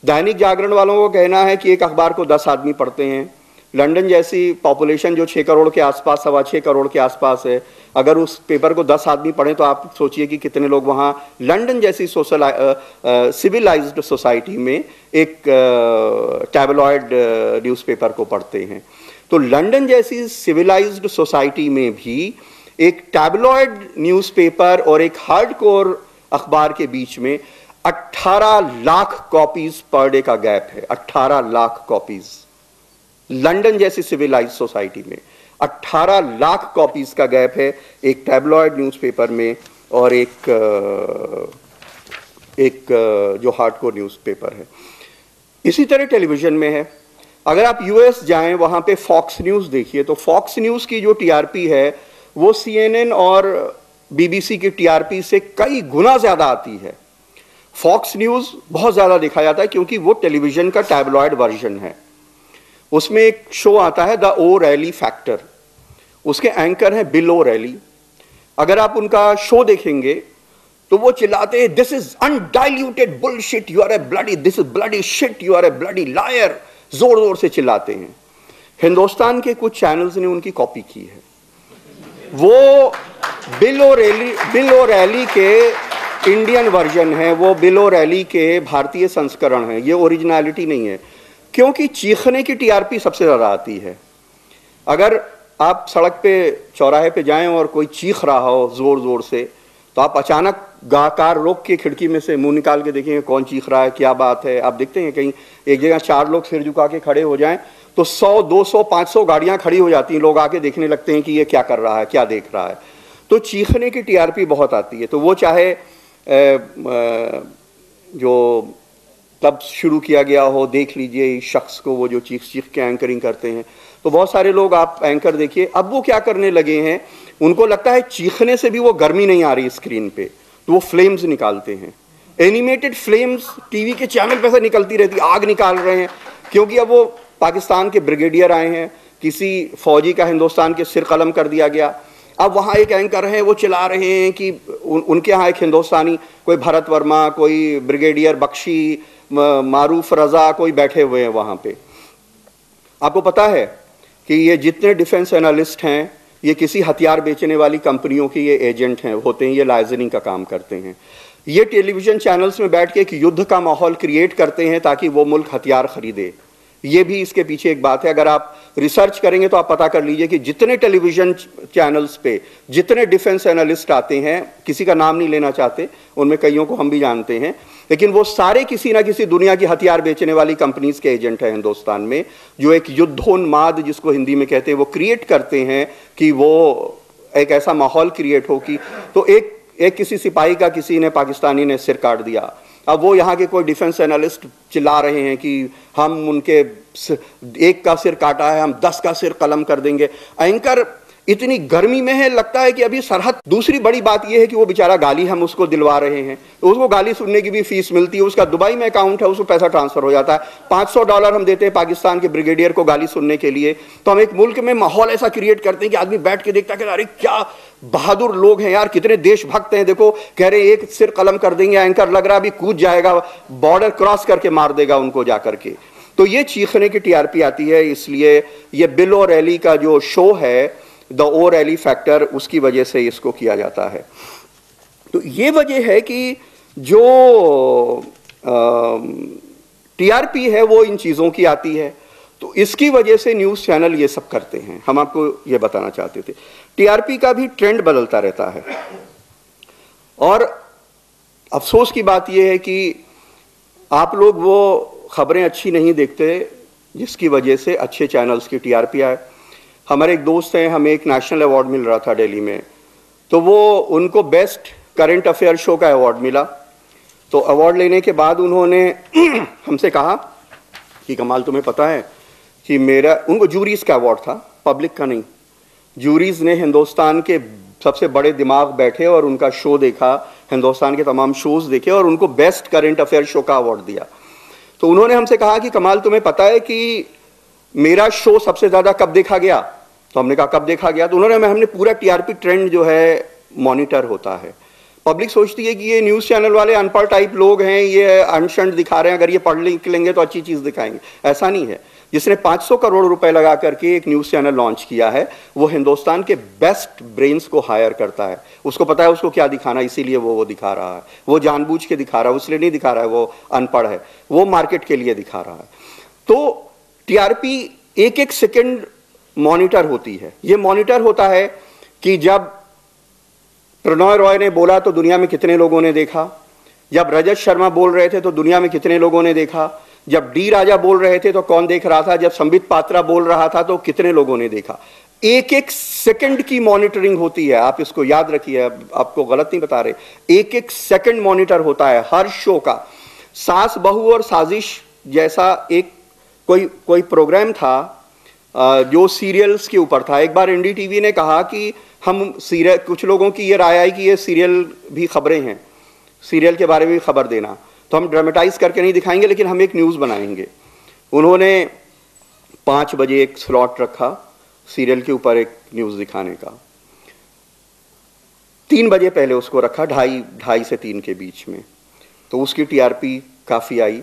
दैनिक जागरण वालों को कहना है कि एक अखबार को 10 आदमी पढ़ते हैं। लंदन जैसी पॉपुलेशन जो 6 करोड़ के आसपास, 6.25 करोड़ के आसपास है, अगर उस पेपर को 10 आदमी पढ़ें तो आप सोचिए कि कितने लोग वहाँ लंदन जैसी सिविलाइज्ड सोसाइटी में एक टैबलॉयड न्यूज़पेपर को पढ़ते हैं। तो लंदन जैसी सिविलाइज्ड सोसाइटी में भी एक टैबलॉयड न्यूज़पेपर और एक हार्डकोर अखबार के बीच में 18 लाख कॉपीज पर डे का गैप है। 18 लाख कॉपीज लंदन जैसी सिविलाइज्ड सोसाइटी में 18 लाख कॉपीज का गैप है एक टैबलॉयड न्यूज़पेपर में और एक जो हार्डकोर न्यूज़पेपर है। इसी तरह टेलीविज़न में है। अगर आप यूएस जाएं, वहाँ पे फॉक्स न्यूज़ देखिए, तो फॉक्स न्यूज़ की जो टीआरपी है वो सीएनएन और बीबीसी की टीआरपी से कई गुना ज़्यादा आती है। फॉक्स न्यूज़ बहुत ज़्यादा देखा जाता है क्योंकि वो टेलीविज़न का टैबलॉयड वर्जन है। उसमें एक शो आता है द ओ रैली फैक्टर, उसके एंकर हैं बिल ओ रैली। अगर आप उनका शो देखेंगे तो वो चिल्लाते हैं, this is undiluted bullshit, you are a bloody, this is bloody shit, you are a bloody liar, जोर जोर से चिल्लाते हैं। हिंदुस्तान के कुछ चैनल्स ने उनकी कॉपी की है। वो बिल ओ रैली के इंडियन वर्जन है, वो बिल ओ रैली के भारतीय संस्करण है, ये ओरिजिनलिटी नहीं है। क्योंकि चीखने की टीआरपी सबसे ज़्यादा आती है। अगर आप सड़क पे, चौराहे पे जाएं और कोई चीख रहा हो ज़ोर ज़ोर से, तो आप अचानक कार रोक के खिड़की में से मुंह निकाल के देखेंगे कौन चीख रहा है, क्या बात है। आप देखते हैं कहीं एक जगह 4 लोग सिर झुका के खड़े हो जाएं तो 100, 200, 500 गाड़ियाँ खड़ी हो जाती हैं। लोग आके देखने लगते हैं कि ये क्या कर रहा है, क्या देख रहा है। तो चीखने की टीआरपी बहुत आती है। तो वो चाहे जो तब शुरू किया गया हो, देख लीजिए इस शख्स को, वो जो चीख के एंकरिंग करते हैं। तो बहुत सारे लोग आप एंकर देखिए, अब वो क्या करने लगे हैं, उनको लगता है चीखने से भी वो गर्मी नहीं आ रही स्क्रीन पे, तो वो फ्लेम्स निकालते हैं। एनिमेटेड फ्लेम्स टीवी के चैनल पे से निकलती रहती, आग निकाल रहे हैं। क्योंकि अब वो पाकिस्तान के ब्रिगेडियर आए हैं, किसी फौजी का हिंदुस्तान के सिर कलम कर दिया गया। अब वहाँ एक एंकर हैं, वो चिल्ला रहे हैं कि उनके यहाँ एक हिंदुस्तानी, कोई भरत वर्मा, कोई ब्रिगेडियर बख्शी, मारूफ रजा, कोई बैठे हुए हैं वहाँ पे। आपको पता है कि ये जितने डिफेंस एनालिस्ट हैं, ये किसी हथियार बेचने वाली कंपनियों के ये एजेंट हैं, होते हैं, ये लाइजनिंग का काम करते हैं। ये टेलीविज़न चैनल्स में बैठ के एक युद्ध का माहौल क्रिएट करते हैं ताकि वो मुल्क हथियार खरीदे। ये भी इसके पीछे एक बात है। अगर आप रिसर्च करेंगे तो आप पता कर लीजिए कि जितने टेलीविज़न चैनल्स पे जितने डिफेंस एनालिस्ट आते हैं, किसी का नाम नहीं लेना चाहते, उनमें कईयों को हम भी जानते हैं, लेकिन वो सारे किसी ना किसी दुनिया की हथियार बेचने वाली कंपनीज के एजेंट हैं हिंदुस्तान में, जो एक युद्धोन्माद, जिसको हिंदी में कहते हैं, वो क्रिएट करते हैं कि वो एक ऐसा माहौल क्रिएट हो कि तो एक किसी सिपाही का किसी ने, पाकिस्तानी ने सिर काट दिया। अब वो यहाँ के कोई डिफेंस एनालिस्ट चिल्ला रहे हैं कि हम उनके एक का सिर काटा है, हम 10 का सिर कलम कर देंगे। एंकर इतनी गर्मी में है, लगता है कि अभी सरहद। दूसरी बड़ी बात यह है कि वो बेचारा गाली हम उसको दिलवा रहे हैं, तो उसको गाली सुनने की भी फीस मिलती है। उसका दुबई में अकाउंट है, उसको पैसा ट्रांसफर हो जाता है। $500 हम देते हैं पाकिस्तान के ब्रिगेडियर को गाली सुनने के लिए। तो हम एक मुल्क में माहौल ऐसा क्रिएट करते हैं कि आदमी बैठ के देखता है कि अरे क्या बहादुर लोग हैं यार, कितने देशभक्त हैं। देखो कह रहे एक सिर कलम कर देंगे, एंकर लग रहा अभी कूद जाएगा, बॉर्डर क्रॉस करके मार देगा उनको जा करके। तो ये चीखने की टीआरपी आती है। इसलिए ये बिल ओ रैली का जो शो है, द ओ रैली फैक्टर, उसकी वजह से इसको किया जाता है। तो ये वजह है कि जो टीआरपी है वो इन चीज़ों की आती है, तो इसकी वजह से न्यूज़ चैनल ये सब करते हैं। हम आपको ये बताना चाहते थे, टीआरपी का भी ट्रेंड बदलता रहता है। और अफसोस की बात यह है कि आप लोग वो खबरें अच्छी नहीं देखते जिसकी वजह से अच्छे चैनल्स की टीआरपी आए। हमारे एक दोस्त हैं, हमें एक नेशनल अवार्ड मिल रहा था दिल्ली में, तो वो उनको बेस्ट करंट अफेयर शो का अवार्ड मिला। तो अवार्ड लेने के बाद उन्होंने हमसे कहा कि कमाल तुम्हें पता है कि उनको जूरीज का अवार्ड था, पब्लिक का नहीं। जूरीज ने हिंदुस्तान के सबसे बड़े दिमाग बैठे और उनका शो देखा, हिंदुस्तान के तमाम शोज देखे और उनको बेस्ट करंट अफेयर शो का अवार्ड दिया। तो उन्होंने हमसे कहा कि कमाल तुम्हें पता है कि मेरा शो सबसे ज़्यादा कब देखा गया? तो हमने कहा कब देखा गया? तो हमने पूरा टीआरपी ट्रेंड जो है मॉनिटर होता है। पब्लिक सोचती है कि ये न्यूज़ चैनल वाले अनपढ़ टाइप लोग हैं, ये अनशंड दिखा रहे हैं, अगर ये पढ़ लिख लेंगे तो अच्छी चीज़ दिखाएंगे। ऐसा नहीं है। जिसने 500 करोड़ रुपए लगा करके एक न्यूज़ चैनल लॉन्च किया है, वो हिंदुस्तान के बेस्ट ब्रेन्स को हायर करता है। उसको पता है उसको क्या दिखाना, इसीलिए वो दिखा रहा है। वो जानबूझ के दिखा रहा है, इसलिए नहीं दिखा रहा है वो अनपढ़ है, वो मार्केट के लिए दिखा रहा है। तो टीआरपी एक एक सेकंड मॉनिटर होती है। ये मॉनिटर होता है कि जब प्रणॉय रॉय ने बोला तो दुनिया में कितने लोगों ने देखा, जब रजत शर्मा बोल रहे थे तो दुनिया में कितने लोगों ने देखा, जब डी राजा बोल रहे थे तो कौन देख रहा था, जब संबित पात्रा बोल रहा था तो कितने लोगों ने देखा। एक एक सेकंड की मॉनिटरिंग होती है, आप इसको याद रखिए, आपको गलत नहीं बता रहे। एक एक सेकंड मॉनिटर होता है हर शो का। सास बहू और साजिश जैसा एक कोई प्रोग्राम था जो सीरियल्स के ऊपर था। एक बार एनडीटीवी ने कहा कि हम सीरियल, कुछ लोगों की ये राय आई कि ये सीरियल भी खबरें हैं, सीरियल के बारे में भी खबर देना, तो हम ड्रामेटाइज करके नहीं दिखाएंगे लेकिन हम एक न्यूज़ बनाएंगे। उन्होंने 5 बजे एक स्लॉट रखा सीरियल के ऊपर एक न्यूज़ दिखाने का। 3 बजे पहले उसको रखा, 2:30 से 3 के बीच में, तो उसकी टीआरपी काफ़ी आई।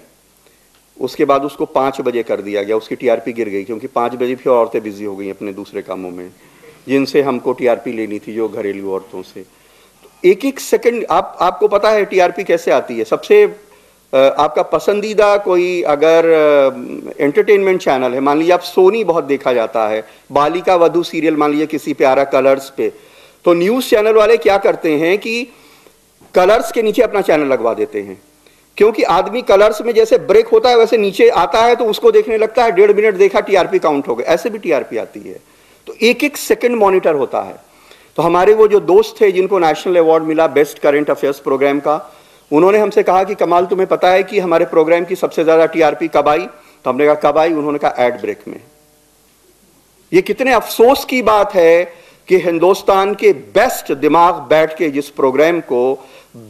उसके बाद उसको 5 बजे कर दिया गया, उसकी टीआरपी गिर गई क्योंकि 5 बजे फिर औरतें बिजी हो गई अपने दूसरे कामों में जिनसे हमको टीआरपी लेनी थी, जो घरेलू औरतों से। तो एक एक सेकंड आपको पता है टीआरपी कैसे आती है। सबसे आपका पसंदीदा कोई अगर एंटरटेनमेंट चैनल है, मान लीजिए आप सोनी बहुत देखा जाता है, बालिका वधू सीरियल मान लीजिए किसी पे आ रहा कलर्स पे, तो न्यूज़ चैनल वाले क्या करते हैं कि कलर्स के नीचे अपना चैनल लगवा देते हैं, क्योंकि आदमी कलर्स में जैसे ब्रेक होता है वैसे नीचे आता है तो उसको देखने लगता है, 1.5 मिनट देखा टीआरपी काउंट हो गया। ऐसे भी टीआरपी आती है। तो एक एक सेकंड मॉनिटर होता है। तो हमारे वो जो दोस्त थे जिनको नेशनल अवार्ड मिला बेस्ट करंट अफेयर्स प्रोग्राम का, उन्होंने हमसे कहा कि कमाल तुम्हें पता है कि हमारे प्रोग्राम की सबसे ज्यादा टीआरपी कब आई? तो हमने कहा कब आई? उन्होंने कहा एड ब्रेक में। ये कितने अफसोस की बात है कि हिंदुस्तान के बेस्ट दिमाग बैठ के जिस प्रोग्राम को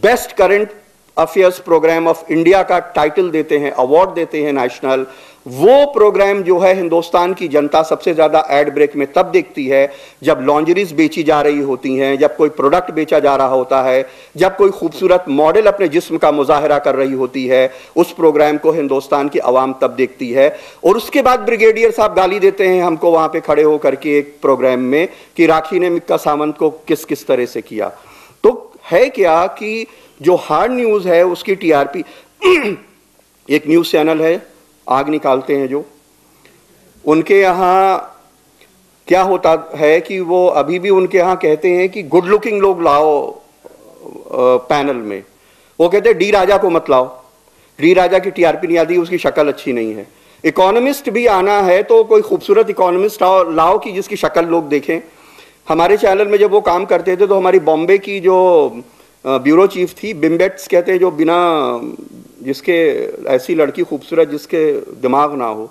best current affairs program of India का टाइटल देते हैं, अवार्ड देते हैं नेशनल, वो प्रोग्राम जो है हिंदुस्तान की जनता सबसे ज्यादा एड ब्रेक में तब देखती है जब लॉन्जरीज बेची जा रही होती हैं, जब कोई प्रोडक्ट बेचा जा रहा होता है, जब कोई खूबसूरत मॉडल अपने जिस्म का मुजाहरा कर रही होती है। उस प्रोग्राम को हिंदुस्तान की आवाम तब देखती है। और उसके बाद ब्रिगेडियर साहब गाली देते हैं हमको वहां पे खड़े होकर के एक प्रोग्राम में कि राखी ने मिक्का सावंत को किस किस तरह से किया। तो है क्या कि जो हार्ड न्यूज़ है उसकी टीआरपी एक न्यूज़ चैनल है आग निकालते हैं जो, उनके यहाँ क्या होता है कि वो अभी भी उनके यहाँ कहते हैं कि गुड लुकिंग लोग लाओ पैनल में। वो कहते हैं डी राजा को मत लाओ, डी राजा की टीआरपी नहीं आती, उसकी शक्ल अच्छी नहीं है। इकोनॉमिस्ट भी आना है तो कोई खूबसूरत इकोनॉमिस्ट लाओ कि जिसकी शक्ल लोग देखें। हमारे चैनल में जब वो काम करते थे तो हमारी बॉम्बे की जो ब्यूरो चीफ थी, बिम्बेट्स कहते हैं, जो बिना जिसके ऐसी लड़की खूबसूरत जिसके दिमाग ना हो,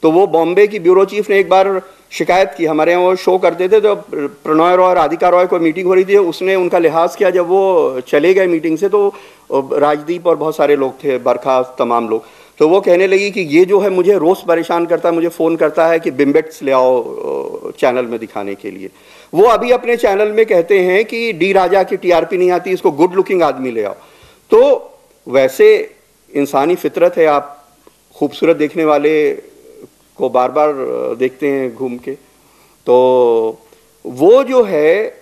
तो वो बॉम्बे की ब्यूरो चीफ ने एक बार शिकायत की। हमारे यहाँ वो शो करते थे तो प्रणॉय रॉय और राधिका रॉय को मीटिंग हो रही थी, उसने उनका लिहाज किया। जब वो चले गए मीटिंग से तो राजदीप और बहुत सारे लोग थे, बरखा, तमाम लोग, तो वो कहने लगी कि ये जो है मुझे रोज़ परेशान करता है, मुझे फ़ोन करता है कि बिम्बेट्स ले आओ चैनल में दिखाने के लिए। वो अभी अपने चैनल में कहते हैं कि डी राजा की टीआरपी नहीं आती, इसको गुड लुकिंग आदमी ले आओ। तो वैसे इंसानी फितरत है, आप खूबसूरत देखने वाले को बार बार देखते हैं घूम के। तो वो जो है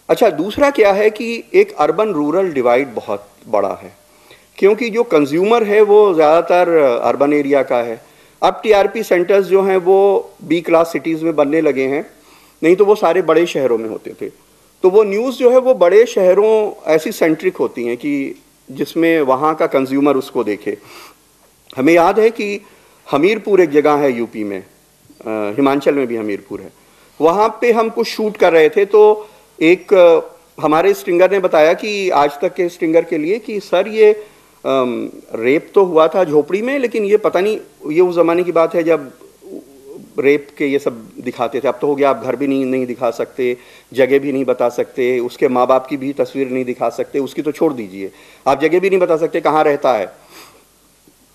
अच्छा, दूसरा क्या है कि एक अर्बन रूरल डिवाइड बहुत बड़ा है, क्योंकि जो कंज्यूमर है वो ज़्यादातर अर्बन एरिया का है। अब टीआरपी सेंटर्स जो हैं वो बी क्लास सिटीज़ में बनने लगे हैं, नहीं तो वो सारे बड़े शहरों में होते थे। तो वो न्यूज़ जो है वो बड़े शहरों ऐसी सेंट्रिक होती हैं कि जिसमें वहाँ का कंज्यूमर उसको देखे। हमें याद है कि हमीरपुर एक जगह है यूपी में, हिमाचल में भी हमीरपुर है, वहाँ पे हम कुछ शूट कर रहे थे तो एक हमारे स्ट्रिंगर ने बताया कि आज तक के स्ट्रिंगर के लिए कि सर ये रेप तो हुआ था झोपड़ी में, लेकिन ये पता नहीं, ये उस ज़माने की बात है जब रेप के ये सब दिखाते थे। अब तो हो गया, आप घर भी नहीं दिखा सकते, जगह भी नहीं बता सकते, उसके माँ बाप की भी तस्वीर नहीं दिखा सकते, उसकी तो छोड़ दीजिए, आप जगह भी नहीं बता सकते कहाँ रहता है।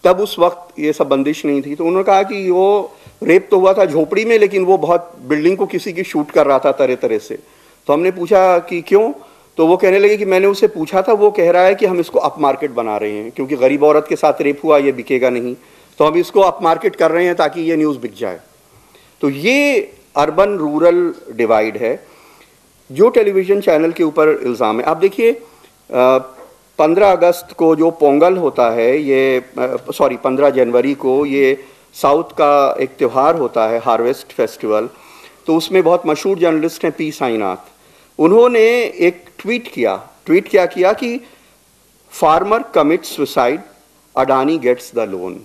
तब उस वक्त ये सब बंदिश नहीं थी। तो उन्होंने कहा कि वो रेप तो हुआ था झोपड़ी में, लेकिन वो बहुत बिल्डिंग को किसी की शूट कर रहा था तरह तरह से। तो हमने पूछा कि क्यों, तो वो कहने लगे कि मैंने उससे पूछा था, वो कह रहा है कि हम इसको अप मार्केट बना रहे हैं, क्योंकि गरीब औरत के साथ रेप हुआ, ये बिकेगा नहीं, तो हम इसको अप मार्केट कर रहे हैं ताकि ये न्यूज़ बिक जाए। तो ये अर्बन रूरल डिवाइड है जो टेलीविज़न चैनल के ऊपर इल्ज़ाम है। आप देखिए 15 अगस्त को जो पोंगल होता है, ये 15 जनवरी को ये साउथ का एक त्यौहार होता है, हार्वेस्ट फेस्टिवल। तो उसमें बहुत मशहूर जर्नलिस्ट हैं पी साईनाथ, उन्होंने एक ट्वीट क्या किया कि farmer commit suicide, Adani gets the loan.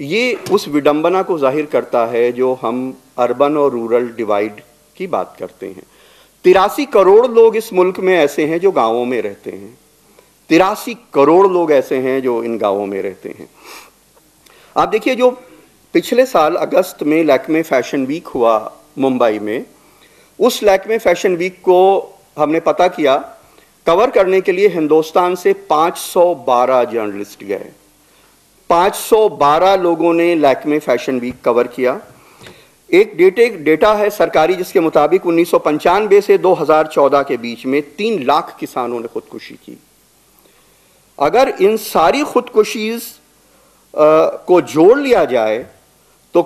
ये उस विडंबना को जाहिर करता है जो हम अर्बन और रूरल डिवाइड की बात करते हैं। 83 करोड़ लोग इस मुल्क में ऐसे हैं जो गांवों में रहते हैं, 83 करोड़ लोग ऐसे हैं जो इन गांवों में रहते हैं। आप देखिए, जो पिछले साल अगस्त में लैक्मे फैशन वीक हुआ मुंबई में, उस लैक्मे फैशन वीक को हमने पता किया, कवर करने के लिए हिंदुस्तान से 512 जर्नलिस्ट गए। 512 लोगों ने लैक्मे फैशन वीक कवर किया। एक डेटा है सरकारी, जिसके मुताबिक 1995 से 2014 के बीच में 3 लाख किसानों ने खुदकुशी की। अगर इन सारी खुदकुशीज को जोड़ लिया जाए तो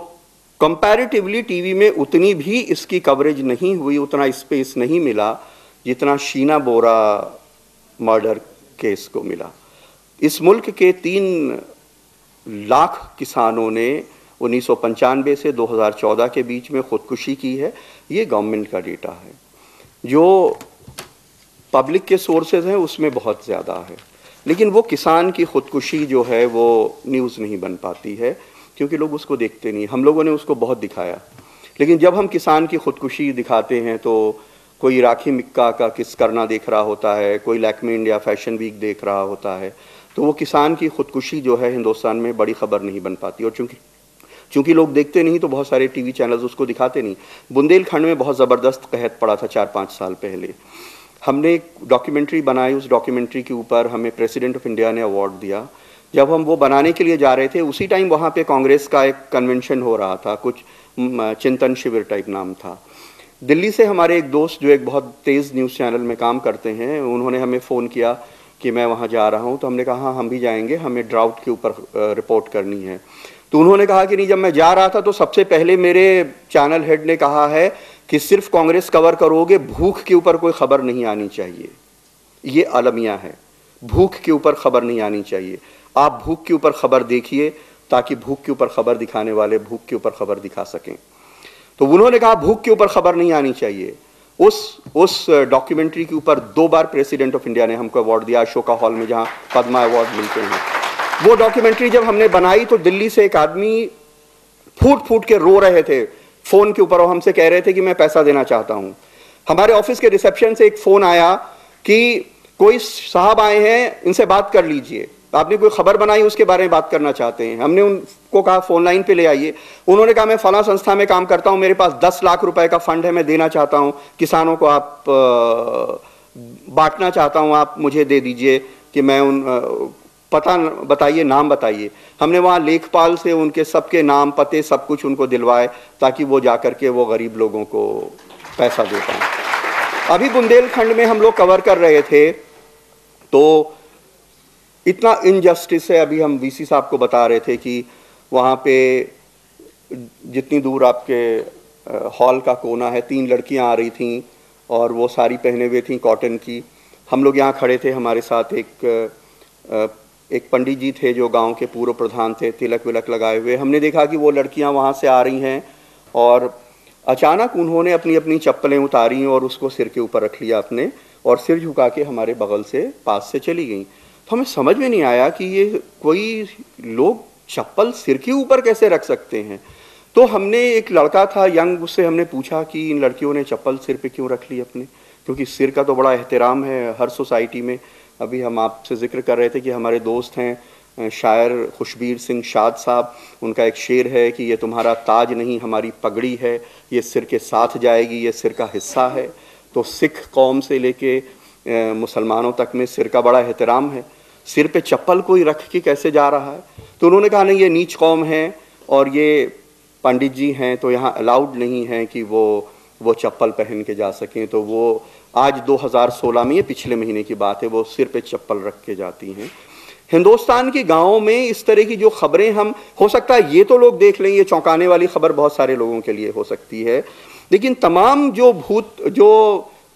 कंपैरेटिवली टीवी में उतनी भी इसकी कवरेज नहीं हुई, उतना स्पेस नहीं मिला जितना शीना बोरा मर्डर केस को मिला। इस मुल्क के 3 लाख किसानों ने 1995 से 2014 के बीच में खुदकुशी की है। ये गवर्नमेंट का डेटा है, जो पब्लिक के सोर्सेज हैं उसमें बहुत ज़्यादा है, लेकिन वो किसान की खुदकुशी जो है वो न्यूज़ नहीं बन पाती है क्योंकि लोग उसको देखते नहीं। हम लोगों ने उसको बहुत दिखाया, लेकिन जब हम किसान की खुदकुशी दिखाते हैं तो कोई राखी मिक्का का किस करना देख रहा होता है, कोई लैक्मे इंडिया फैशन वीक देख रहा होता है, तो वो किसान की खुदकुशी जो है हिंदुस्तान में बड़ी खबर नहीं बन पाती। और चूँकि लोग देखते नहीं तो बहुत सारे टीवी चैनल्स उसको दिखाते नहीं। बुंदेलखंड में बहुत ज़बरदस्त कहत पड़ा था 4-5 साल पहले। हमने एक डॉक्यूमेंट्री बनाई, उस डॉक्यूमेंट्री के ऊपर हमें प्रेसिडेंट ऑफ इंडिया ने अवार्ड दिया। जब हम वो बनाने के लिए जा रहे थे, उसी टाइम वहाँ पे कांग्रेस का एक कन्वेंशन हो रहा था, कुछ चिंतन शिविर टाइप नाम था। दिल्ली से हमारे एक दोस्त जो एक बहुत तेज़ न्यूज़ चैनल में काम करते हैं, उन्होंने हमें फ़ोन किया कि मैं वहाँ जा रहा हूँ। तो हमने कहा हाँ हम भी जाएंगे, हमें ड्राउट के ऊपर रिपोर्ट करनी है। तो उन्होंने कहा कि नहीं, जब मैं जा रहा था तो सबसे पहले मेरे चैनल हेड ने कहा है कि सिर्फ कांग्रेस कवर करोगे, भूख के ऊपर कोई खबर नहीं आनी चाहिए। ये अलमिया है, भूख के ऊपर खबर नहीं आनी चाहिए। आप भूख के ऊपर खबर देखिए ताकि भूख के ऊपर खबर दिखाने वाले भूख के ऊपर खबर दिखा सकें। तो उन्होंने कहा भूख के ऊपर खबर नहीं आनी चाहिए। उस डॉक्यूमेंट्री के ऊपर 2 बार प्रेसिडेंट ऑफ इंडिया ने हमको अवार्ड दिया, अशोका हॉल में जहाँ पद्मा अवार्ड मिलते हैं। वो डॉक्यूमेंट्री जब हमने बनाई तो दिल्ली से एक आदमी फूट फूट के रो रहे थे फ़ोन के ऊपर, और हमसे कह रहे थे कि मैं पैसा देना चाहता हूँ। हमारे ऑफिस के रिसेप्शन से एक फ़ोन आया कि कोई साहब आए हैं, इनसे बात कर लीजिए, आपने कोई खबर बनाई उसके बारे में बात करना चाहते हैं। हमने उनको कहा फ़ोन लाइन पे ले आइए। उन्होंने कहा मैं फलां संस्था में काम करता हूँ, मेरे पास 10 लाख रुपए का फंड है, मैं देना चाहता हूँ, किसानों को आप बांटना चाहता हूँ, आप मुझे दे दीजिए कि मैं पता बताइए, नाम बताइए। हमने वहाँ लेखपाल से उनके सबके नाम पते सब कुछ उनको दिलवाए ताकि वो जा कर के वो गरीब लोगों को पैसा दे पाएँ। अभी बुंदेलखंड में हम लोग कवर कर रहे थे तो इतना इनजस्टिस है। अभी हम वीसी साहब को बता रहे थे कि वहाँ पे जितनी दूर आपके हॉल का कोना है, 3 लड़कियाँ आ रही थीं और वो साड़ी पहने हुए थी कॉटन की। हम लोग यहाँ खड़े थे, हमारे साथ एक पंडित जी थे जो गांव के पूर्व प्रधान थे, तिलक विलक लगाए हुए। हमने देखा कि वो लड़कियां वहाँ से आ रही हैं और अचानक उन्होंने अपनी अपनी चप्पलें उतारी और उसको सिर के ऊपर रख लिया अपने, और सिर झुका के हमारे बगल से पास से चली गई। तो हमें समझ में नहीं आया कि ये कोई लोग चप्पल सिर के ऊपर कैसे रख सकते हैं। तो हमने, एक लड़का था यंग, उससे हमने पूछा कि इन लड़कियों ने चप्पल सिर पे क्यों रख ली अपने, क्योंकि सिर का तो बड़ा एहतराम है हर सोसाइटी में। अभी हम आपसे जिक्र कर रहे थे कि हमारे दोस्त हैं शायर खुशबीर सिंह शाद साहब, उनका एक शेर है कि ये तुम्हारा ताज नहीं हमारी पगड़ी है, ये सिर के साथ जाएगी, ये सिर का हिस्सा है। तो सिख कौम से लेके मुसलमानों तक में सिर का बड़ा एहतराम है, सिर पे चप्पल कोई रख के कैसे जा रहा है। तो उन्होंने कहा नहीं, ये नीच कौम है और ये पंडित जी हैं तो यहाँ अलाउड नहीं है कि वो चप्पल पहन के जा सकें। तो वो आज 2016 में, ये पिछले महीने की बात है, वो सिर पे चप्पल रख के जाती हैं। हिंदुस्तान के गांवों में इस तरह की जो खबरें, हम हो सकता है ये तो लोग देख लें, ये चौंकाने वाली खबर बहुत सारे लोगों के लिए हो सकती है, लेकिन तमाम जो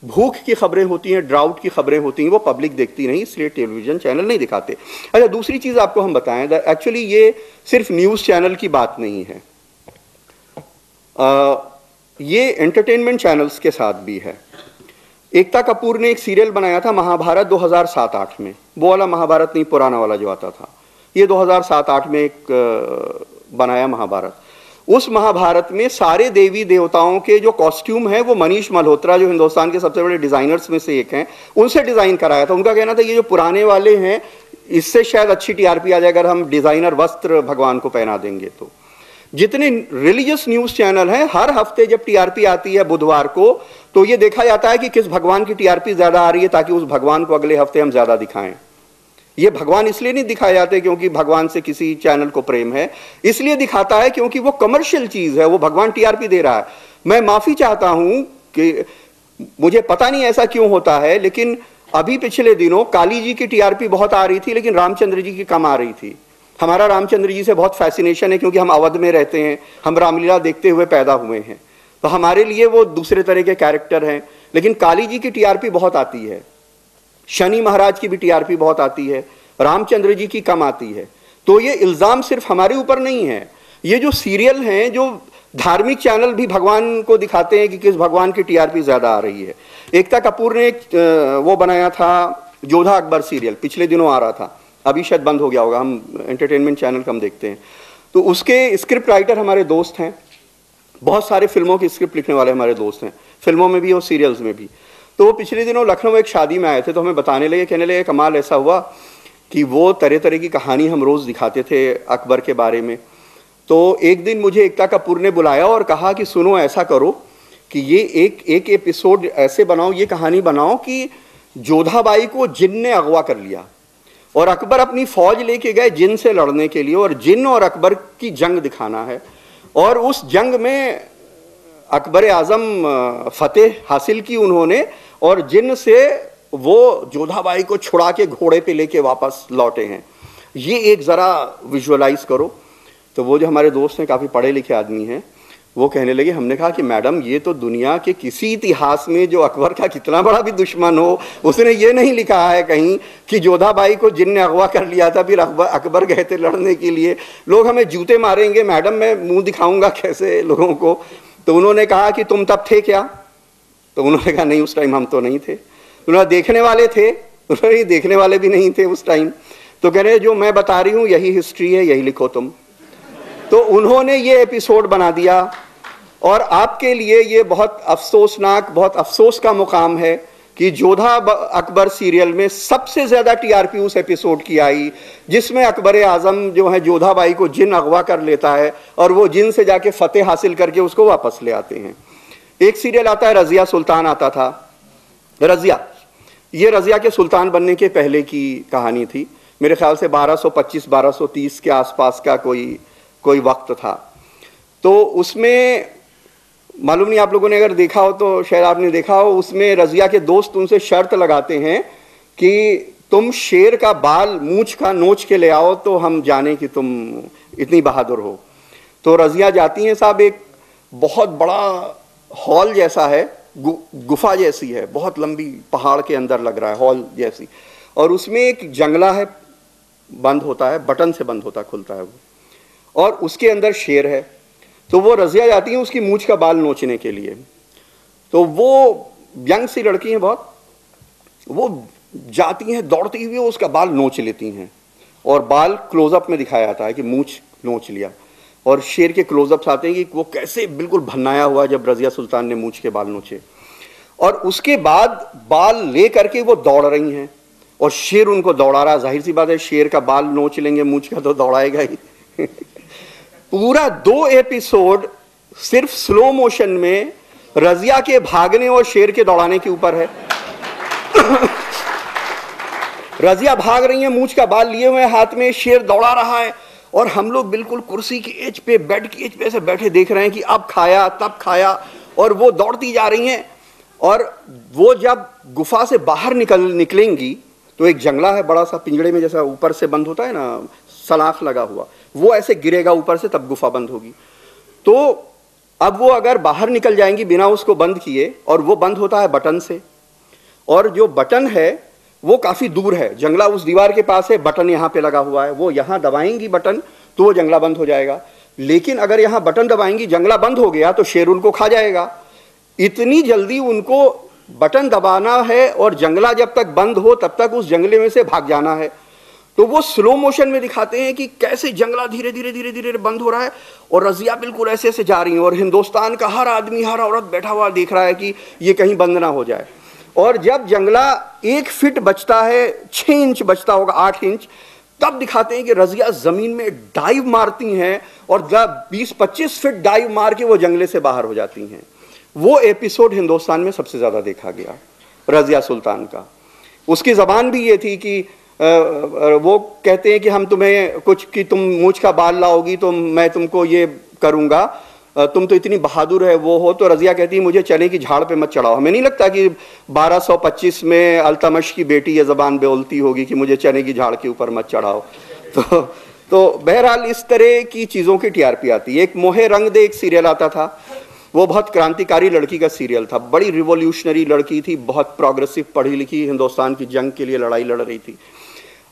भूख की खबरें होती हैं, ड्राउट की खबरें होती हैं, वो पब्लिक देखती नहीं, इसलिए टेलीविज़न चैनल नहीं दिखाते। अच्छा, दूसरी चीज़ आपको हम बताएं, एक्चुअली ये सिर्फ न्यूज़ चैनल की बात नहीं है, ये एंटरटेनमेंट चैनल्स के साथ भी है। एकता कपूर ने एक सीरियल बनाया था महाभारत 2007-8 में, वो वाला महाभारत नहीं, पुराना वाला जो आता था, ये 2007-8 में एक बनाया महाभारत। उस महाभारत में सारे देवी देवताओं के जो कॉस्ट्यूम है वो मनीष मल्होत्रा, जो हिंदुस्तान के सबसे बड़े डिज़ाइनर्स में से एक हैं, उनसे डिज़ाइन कराया था। उनका कहना था ये जो पुराने वाले हैं इससे शायद अच्छी टीआरपी आ जाए अगर हम डिज़ाइनर वस्त्र भगवान को पहना देंगे। तो जितने रिलीजियस न्यूज़ चैनल हैं, हर हफ्ते जब टीआरपी आती है बुधवार को, तो ये देखा जाता है कि किस भगवान की टीआरपी ज़्यादा आ रही है, ताकि उस भगवान को अगले हफ्ते हम ज़्यादा दिखाएं। ये भगवान इसलिए नहीं दिखाए जाते क्योंकि भगवान से किसी चैनल को प्रेम है, इसलिए दिखाता है क्योंकि वो कमर्शियल चीज़ है, वो भगवान टीआरपी दे रहा है। मैं माफ़ी चाहता हूँ कि मुझे पता नहीं ऐसा क्यों होता है, लेकिन अभी पिछले दिनों काली जी की टीआरपी बहुत आ रही थी, लेकिन रामचंद्र जी की कम आ रही थी। हमारा रामचंद्र जी से बहुत फैसिनेशन है क्योंकि हम अवध में रहते हैं, हम रामलीला देखते हुए पैदा हुए हैं, तो हमारे लिए वो दूसरे तरह के कैरेक्टर हैं। लेकिन काली जी की टीआरपी बहुत आती है, शनि महाराज की भी टीआरपी बहुत आती है, रामचंद्र जी की कम आती है। तो ये इल्ज़ाम सिर्फ हमारे ऊपर नहीं है, ये जो सीरियल हैं, जो धार्मिक चैनल भी भगवान को दिखाते हैं कि किस भगवान की टीआरपी ज़्यादा आ रही है। एकता कपूर ने एक वो बनाया था जोधा अकबर सीरियल, पिछले दिनों आ रहा था, अभी शायद बंद हो गया होगा, हम एंटरटेनमेंट चैनल कम देखते हैं। तो उसके स्क्रिप्ट राइटर हमारे दोस्त हैं, बहुत सारे फिल्मों की स्क्रिप्ट लिखने वाले हमारे दोस्त हैं, फिल्मों में भी और सीरियल्स में भी। तो वो पिछले दिनों लखनऊ एक शादी में आए थे, तो हमें बताने लगे, कहने लगे कमाल ऐसा हुआ कि वो तरह तरह की कहानी हम रोज़ दिखाते थे अकबर के बारे में। तो एक दिन मुझे एकता कपूर ने बुलाया और कहा कि सुनो, ऐसा करो कि ये एक एपिसोड ऐसे बनाओ, ये कहानी बनाओ कि जोधाबाई को जिन ने अगवा कर लिया और अकबर अपनी फौज लेके गए जिन से लड़ने के लिए, और जिन और अकबर की जंग दिखाना है। और उस जंग में अकबर आज़म फतेह हासिल की उन्होंने, और जिन से वो जोधाबाई को छुड़ा के घोड़े पे लेके वापस लौटे हैं। ये एक ज़रा विजुअलाइज करो। तो वो जो हमारे दोस्त हैं, काफ़ी पढ़े लिखे आदमी हैं, वो कहने लगे, हमने कहा कि मैडम ये तो दुनिया के किसी इतिहास में जो अकबर का कितना बड़ा भी दुश्मन हो, उसने ये नहीं लिखा है कहीं कि जोधाबाई को जिन ने अगवा कर लिया था, फिर अकबर गए थे लड़ने के लिए। लोग हमें जूते मारेंगे मैडम, मैं मुंह दिखाऊंगा कैसे लोगों को। तो उन्होंने कहा कि तुम तब थे क्या? तो उन्होंने कहा नहीं, उस टाइम हम तो नहीं थे। उन्होंने देखने वाले थे, उन्होंने देखने वाले भी नहीं थे उस टाइम। तो कह रहे जो मैं बता रही हूँ यही हिस्ट्री है, यही लिखो तुम। तो उन्होंने ये एपिसोड बना दिया, और आपके लिए ये बहुत अफसोसनाक, बहुत अफसोस का मुकाम है कि जोधा अकबर सीरियल में सबसे ज़्यादा टीआरपी उस एपिसोड की आई जिसमें अकबर आज़म जो है जोधाबाई को जिन अगवा कर लेता है और वो जिन से जाके फतेह हासिल करके उसको वापस ले आते हैं। एक सीरियल आता है रज़िया सुल्तान आता था। रज़िया, ये रज़िया के सुल्तान बनने के पहले की कहानी थी, मेरे ख्याल से 1225-1230 के आसपास का कोई वक्त था। तो उसमें मालूम नहीं आप लोगों ने अगर देखा हो तो शायद आपने देखा हो, उसमें रज़िया के दोस्त उनसे शर्त लगाते हैं कि तुम शेर का बाल मूंछ का नोच के ले आओ तो हम जाने कि तुम इतनी बहादुर हो। तो रज़िया जाती हैं साहब, एक बहुत बड़ा हॉल जैसा है गुफा जैसी है, बहुत लंबी, पहाड़ के अंदर लग रहा है, हॉल जैसी, और उसमें एक जंगला है, बंद होता है, बटन से बंद होता है, खुलता है वो, और उसके अंदर शेर है। तो वो रज़िया जाती है उसकी मूंछ का बाल नोचने के लिए। तो वो यंग सी लड़की है बहुत, वो जाती हैं दौड़ती हुई, उसका बाल नोच लेती हैं, और बाल क्लोजअप में दिखाया जाता है कि मूंछ नोच लिया, और शेर के क्लोजअप्स आते हैं कि वो कैसे बिल्कुल भन्नाया हुआ जब रज़िया सुल्तान ने मूंछ के बाल नोचे। और उसके बाद बाल ले करके वो दौड़ रही हैं, और शेर उनको दौड़ा रहा। जाहिर सी बात है, शेर का बाल नोच लेंगे, मूंछ का तो दौड़ाएगा ही। पूरा 2 एपिसोड सिर्फ स्लो मोशन में रज़िया के भागने और शेर के दौड़ाने के ऊपर है। रज़िया भाग रही है, मूंछ का बाल लिए हुए हाथ में, शेर दौड़ा रहा है, और हम लोग बिल्कुल कुर्सी की एज पे, बेड की एज पे ऐसे बैठे देख रहे हैं कि अब खाया तब खाया, और वो दौड़ती जा रही हैं। और वो जब गुफा से बाहर निकलेंगी तो एक जंगला है बड़ा सा, पिंजड़े में जैसा ऊपर से बंद होता है ना, सलाख लगा हुआ, वो ऐसे गिरेगा ऊपर से, तब गुफा बंद होगी। तो अब वो अगर बाहर निकल जाएंगी बिना उसको बंद किए, और वो बंद होता है बटन से, और जो बटन है वो काफ़ी दूर है, जंगला उस दीवार के पास है, बटन यहाँ पे लगा हुआ है, वो यहाँ दबाएंगी बटन तो वो जंगला बंद हो जाएगा। लेकिन अगर यहाँ बटन दबाएंगी, जंगला बंद हो गया तो शेर उनको खा जाएगा। इतनी जल्दी उनको बटन दबाना है, और जंगला जब तक बंद हो तब तक उस जंगले में से भाग जाना है। तो वो स्लो मोशन में दिखाते हैं कि कैसे जंगला धीरे धीरे धीरे धीरे बंद हो रहा है, और रज़िया बिल्कुल ऐसे ऐसे जा रही हैं, और हिंदुस्तान का हर आदमी, हर औरत बैठा हुआ देख रहा है कि ये कहीं बंद ना हो जाए। और जब जंगला 1 फीट बचता है, 6 इंच बचता होगा, 8 इंच, तब दिखाते हैं कि रज़िया जमीन में डाइव मारती हैं, और जब 20-25 फीट डाइव मार के वो जंगले से बाहर हो जाती हैं। वो एपिसोड हिंदुस्तान में सबसे ज़्यादा देखा गया रज़िया सुल्तान का। उसकी ज़बान भी ये थी कि वो कहते हैं कि हम तुम्हें कुछ, कि तुम मूंछ का बाल लाओगी तो मैं तुमको ये करूँगा, तुम तो इतनी बहादुर है वो हो। तो रज़िया कहती है मुझे चने की झाड़ पे मत चढ़ाओ। हमें नहीं लगता कि 1225 में अल्तमश की बेटी ये ज़बान बोलती होगी कि मुझे चने की झाड़ के ऊपर मत चढ़ाओ। तो बहरहाल इस तरह की चीज़ों की टीआरपी आती है। एक मोहे रंग दे एक सीरियल आता था, वो बहुत क्रांतिकारी लड़की का सीरियल था, बड़ी रिवोल्यूशनरी लड़की थी, बहुत प्रोग्रेसिव, पढ़ी लिखी, हिंदुस्तान की जंग के लिए लड़ाई लड़ रही थी।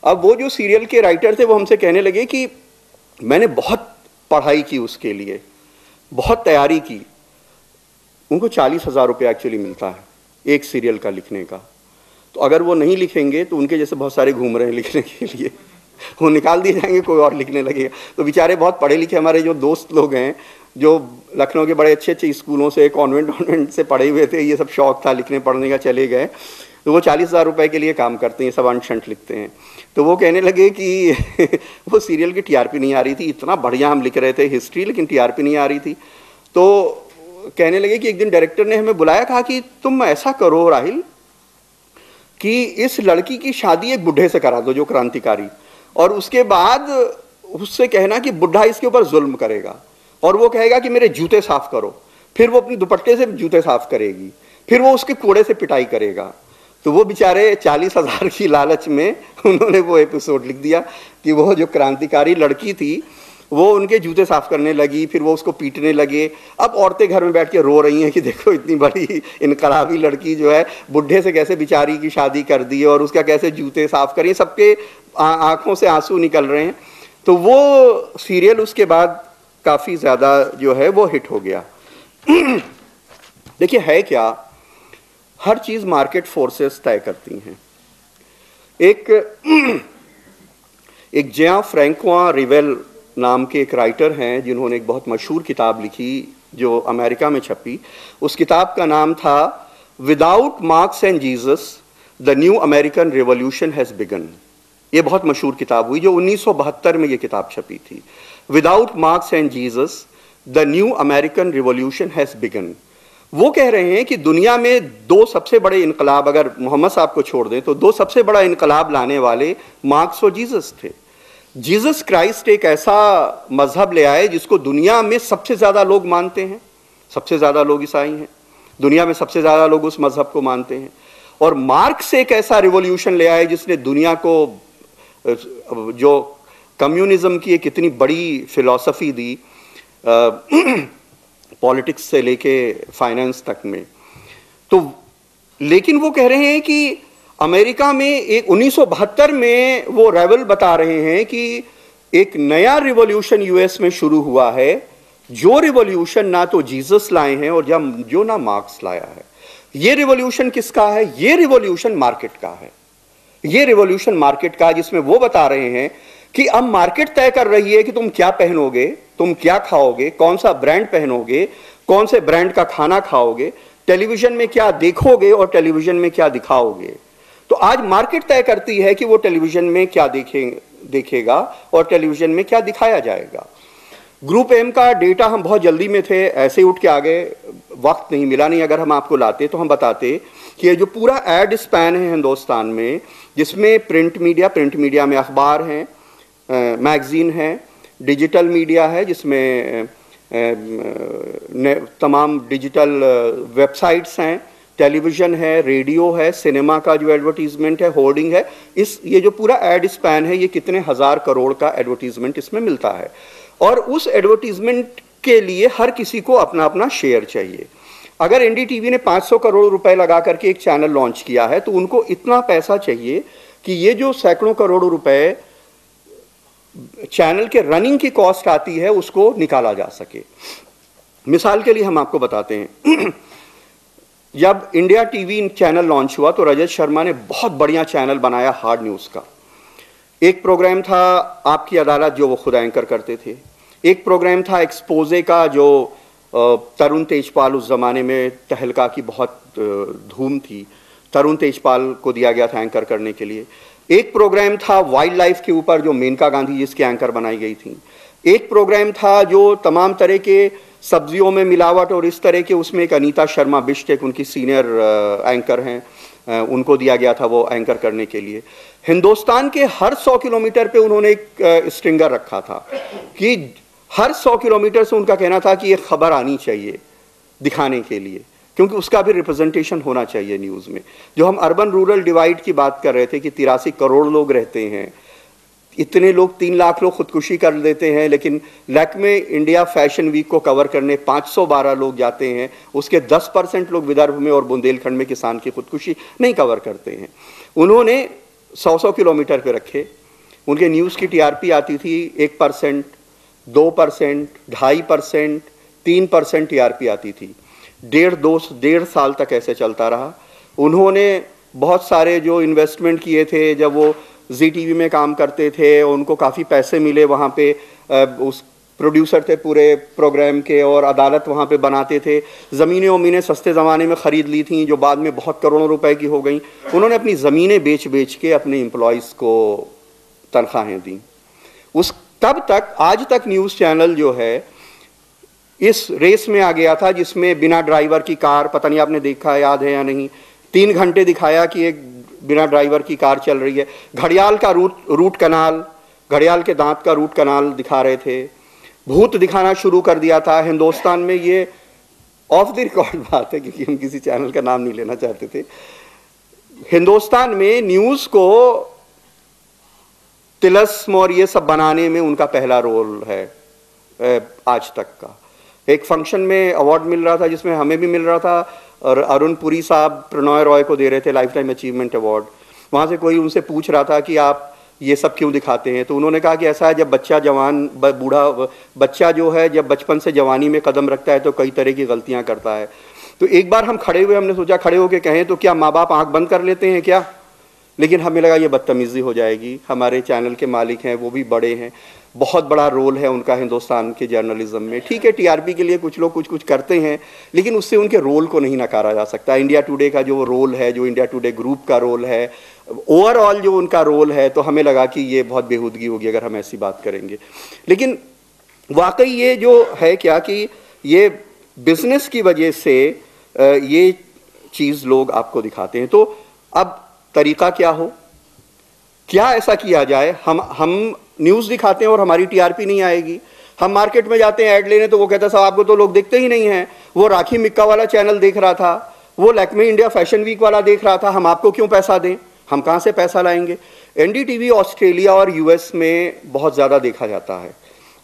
अब वो जो सीरियल के राइटर थे वो हमसे कहने लगे कि मैंने बहुत पढ़ाई की उसके लिए, बहुत तैयारी की, उनको 40,000 रुपये एक्चुअली मिलता है एक सीरियल का लिखने का। तो अगर वो नहीं लिखेंगे तो उनके जैसे बहुत सारे घूम रहे हैं लिखने के लिए, वो निकाल दिए जाएंगे, कोई और लिखने लगेगा। तो बेचारे बहुत पढ़े लिखे हमारे जो दोस्त लोग हैं, जो लखनऊ के बड़े अच्छे अच्छे स्कूलों से, कॉन्वेंट से पढ़े हुए थे, ये सब शौक था लिखने पढ़ने का, चले गए, तो वो 40,000 रुपये के लिए काम करते हैं, सब अनशंट लिखते हैं। तो वो कहने लगे कि वो सीरियल की टीआरपी नहीं आ रही थी, इतना बढ़िया हम लिख रहे थे हिस्ट्री, लेकिन टीआरपी नहीं आ रही थी। तो कहने लगे कि एक दिन डायरेक्टर ने हमें बुलाया, कहा कि तुम ऐसा करो राहिल कि इस लड़की की शादी एक बुढ़े से करा दो जो क्रांतिकारी, और उसके बाद उससे कहना कि बुढ़ा इसके ऊपर जुल्म करेगा, और वो कहेगा कि मेरे जूते साफ करो, फिर वो अपनी दुपट्टे से जूते साफ करेगी, फिर वो उसके कूड़े से पिटाई करेगा। तो वो बेचारे 40,000 की लालच में उन्होंने वो एपिसोड लिख दिया कि वो जो क्रांतिकारी लड़की थी वो उनके जूते साफ करने लगी, फिर वो उसको पीटने लगे। अब औरतें घर में बैठ के रो रही हैं कि देखो इतनी बड़ी इनकलाबी लड़की जो है बुढ़े से कैसे बेचारी की शादी कर दी और उसका कैसे जूते साफ करिए, सबके आंखों से आंसू निकल रहे हैं। तो वो सीरियल उसके बाद काफ़ी ज़्यादा जो है वो हिट हो गया। देखिए है क्या, हर चीज़ मार्केट फोर्सेस तय करती हैं। एक जेआ फ्रैंकोआ रिवेल नाम के एक राइटर हैं जिन्होंने एक बहुत मशहूर किताब लिखी जो अमेरिका में छपी। उस किताब का नाम था without marks and Jesus the new American revolution has begun. ये बहुत मशहूर किताब हुई जो 1972 में ये किताब छपी थी। Without marks and Jesus the new American revolution has begun. वो कह रहे हैं कि दुनिया में 2 सबसे बड़े इनकलाब, अगर मोहम्मद साहब को छोड़ दें तो 2 सबसे बड़ा इनकलाब लाने वाले मार्क्स और जीसस थे। जीसस क्राइस्ट एक ऐसा मजहब ले आए जिसको दुनिया में सबसे ज़्यादा लोग मानते हैं, सबसे ज़्यादा लोग ईसाई हैं, दुनिया में सबसे ज़्यादा लोग उस मजहब को मानते हैं। और मार्क्स एक ऐसा रिवॉल्यूशन ले आए जिसने दुनिया को, जो कम्युनिज्म की एक इतनी बड़ी फिलॉसफी दी पॉलिटिक्स से लेके फाइनेंस तक में, तो लेकिन वो कह रहे हैं कि अमेरिका में एक 1972 में वो रेवल बता रहे हैं कि एक नया रिवॉल्यूशन यूएस में शुरू हुआ है, जो रिवॉल्यूशन ना तो जीसस लाए हैं और जो ना मार्क्स लाया है। ये रिवॉल्यूशन किसका है? ये रिवॉल्यूशन मार्केट का है। ये रिवॉल्यूशन मार्केट का, जिसमें वो बता रहे हैं कि अब मार्केट तय कर रही है कि तुम क्या पहनोगे, तुम क्या खाओगे, कौन सा ब्रांड पहनोगे, कौन से ब्रांड का खाना खाओगे, टेलीविजन में क्या देखोगे और टेलीविजन में क्या दिखाओगे। तो आज मार्केट तय करती है कि वो टेलीविजन में क्या देखेगा और टेलीविजन में क्या दिखाया जाएगा। ग्रुप एम का डेटा हम बहुत जल्दी में थे, ऐसे उठ के आ गए, वक्त नहीं मिला नहीं। अगर हम आपको लाते तो हम बताते कि ये जो पूरा एड स्पैन है हिंदुस्तान में, जिसमें प्रिंट मीडिया में अखबार हैं, मैगजीन है, डिजिटल मीडिया है जिसमें तमाम डिजिटल वेबसाइट्स हैं, टेलीविज़न है, रेडियो है, सिनेमा का जो एडवर्टीजमेंट है, होर्डिंग है, ये जो पूरा एड स्पैन है, ये कितने हजार करोड़ का एडवर्टीजमेंट इसमें मिलता है। और उस एडवर्टीजमेंट के लिए हर किसी को अपना अपना शेयर चाहिए। अगर एनडीटीवी ने 500 करोड़ रुपए लगा करके एक चैनल लॉन्च किया है तो उनको इतना पैसा चाहिए कि ये जो सैकड़ों करोड़ रुपए चैनल के रनिंग की कॉस्ट आती है उसको निकाला जा सके। मिसाल के लिए हम आपको बताते हैं, जब इंडिया टीवी चैनल लॉन्च हुआ तो रजत शर्मा ने बहुत बढ़िया चैनल बनाया हार्ड न्यूज़ का। एक प्रोग्राम था आपकी अदालत जो वो खुद एंकर करते थे, एक प्रोग्राम था एक्सपोजे का जो तरुण तेजपाल, उस ज़माने में तहलका की बहुत धूम थी, तरुण तेजपाल को दिया गया था एंकर करने के लिए। एक प्रोग्राम था वाइल्ड लाइफ के ऊपर जो मेनका गांधी जिसकी एंकर बनाई गई थी। एक प्रोग्राम था जो तमाम तरह के सब्जियों में मिलावट और इस तरह के, उसमें एक अनीता शर्मा बिष्ट एक उनकी सीनियर एंकर हैं, उनको दिया गया था वो एंकर करने के लिए। हिंदुस्तान के हर 100 किलोमीटर पे उन्होंने एक स्ट्रिंगर रखा था कि हर 100 किलोमीटर से उनका कहना था कि ये खबर आनी चाहिए दिखाने के लिए, क्योंकि उसका भी रिप्रेजेंटेशन होना चाहिए न्यूज़ में। जो हम अर्बन रूरल डिवाइड की बात कर रहे थे कि 83 करोड़ लोग रहते हैं, इतने लोग 3 लाख लोग खुदकुशी कर देते हैं, लेकिन लैक्मे इंडिया फैशन वीक को कवर करने 512 लोग जाते हैं, उसके 10% लोग विदर्भ में और बुंदेलखंड में किसान की खुदकुशी नहीं कवर करते हैं। उन्होंने 100 किलोमीटर पे रखे, उनके न्यूज़ की टीआरपी आती थी 1%, 2%, 2.5%, 3% टीआरपी आती थी। डेढ़ साल तक ऐसे चलता रहा। उन्होंने बहुत सारे जो इन्वेस्टमेंट किए थे, जब वो जी टीवी में काम करते थे, उनको काफ़ी पैसे मिले, वहाँ पे उस प्रोड्यूसर थे पूरे प्रोग्राम के, और अदालत वहाँ पे बनाते थे। ज़मीनें उमीनें सस्ते ज़माने में ख़रीद ली थी जो बाद में बहुत करोड़ों रुपए की हो गई। उन्होंने अपनी ज़मीनें बेच के अपने एम्प्लॉयज़ को तनख्वाहें दी। उस तब तक आज तक न्यूज़ चैनल जो है इस रेस में आ गया था जिसमें बिना ड्राइवर की कार, पता नहीं आपने देखा याद है या नहीं, 3 घंटे दिखाया कि एक बिना ड्राइवर की कार चल रही है। घड़ियाल का रूट कनाल, घड़ियाल के दांत का रूट कनाल दिखा रहे थे। भूत दिखाना शुरू कर दिया था हिंदुस्तान में। ये ऑफ द रिकॉर्ड बात है क्योंकि हम किसी चैनल का नाम नहीं लेना चाहते थे। हिंदुस्तान में न्यूज़ को तिलस्म और ये सब बनाने में उनका पहला रोल है आज तक का। एक फंक्शन में अवार्ड मिल रहा था जिसमें हमें भी मिल रहा था, और अरुण पुरी साहब प्रणॉय रॉय को दे रहे थे लाइफ टाइम अचीवमेंट अवार्ड। वहाँ से कोई उनसे पूछ रहा था कि आप ये सब क्यों दिखाते हैं, तो उन्होंने कहा कि ऐसा है, जब बच्चा जवान बूढ़ा बच्चा जो है जब बचपन से जवानी में कदम रखता है तो कई तरह की गलतियाँ करता है। तो एक बार हम खड़े हुए, हमने सोचा खड़े होकर कहें तो क्या माँ बाप आँख बंद कर लेते हैं क्या, लेकिन हमें लगा ये बदतमीज़ी हो जाएगी। हमारे चैनल के मालिक हैं, वो भी बड़े हैं, बहुत बड़ा रोल है उनका हिंदुस्तान के जर्नलिज्म में। ठीक है, टीआरपी के लिए कुछ लोग कुछ करते हैं, लेकिन उससे उनके रोल को नहीं नकारा जा सकता। इंडिया टुडे का जो रोल है, जो इंडिया टुडे ग्रुप का रोल है, ओवरऑल जो उनका रोल है, तो हमें लगा कि ये बहुत बेहूदगी होगी अगर हम ऐसी बात करेंगे। लेकिन वाकई ये जो है क्या कि ये बिजनेस की वजह से ये चीज़ लोग आपको दिखाते हैं। तो अब तरीका क्या हो, क्या ऐसा किया जाए? हम न्यूज़ दिखाते हैं और हमारी टीआरपी नहीं आएगी। हम मार्केट में जाते हैं ऐड लेने तो वो कहता है साहब आपको तो लोग देखते ही नहीं हैं। वो राखी मिक्का वाला चैनल देख रहा था, वो लैक्मे इंडिया फैशन वीक वाला देख रहा था, हम आपको क्यों पैसा दें, हम कहाँ से पैसा लाएंगे? एनडीटीवी ऑस्ट्रेलिया और यूएस में बहुत ज़्यादा देखा जाता है,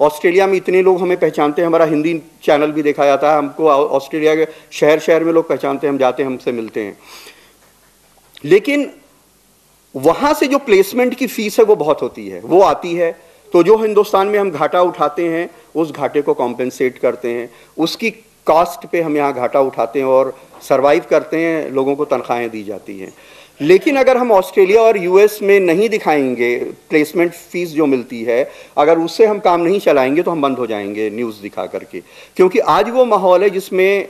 ऑस्ट्रेलिया में इतने लोग हमें पहचानते हैं, हमारा हिंदी चैनल भी देखा जाता है, हमको ऑस्ट्रेलिया के शहर शहर में लोग पहचानते हैं, हम जाते हैं, हमसे मिलते हैं। लेकिन वहाँ से जो प्लेसमेंट की फीस है वो बहुत होती है, वो आती है, तो जो हिंदुस्तान में हम घाटा उठाते हैं उस घाटे को कॉम्पेंसेट करते हैं, उसकी कॉस्ट पे हम यहाँ घाटा उठाते हैं और सरवाइव करते हैं, लोगों को तनख्वाहें दी जाती हैं। लेकिन अगर हम ऑस्ट्रेलिया और यूएस में नहीं दिखाएंगे प्लेसमेंट फीस जो मिलती है, अगर उससे हम काम नहीं चलाएंगे तो हम बंद हो जाएंगे न्यूज़ दिखा करके, क्योंकि आज वो माहौल है जिसमें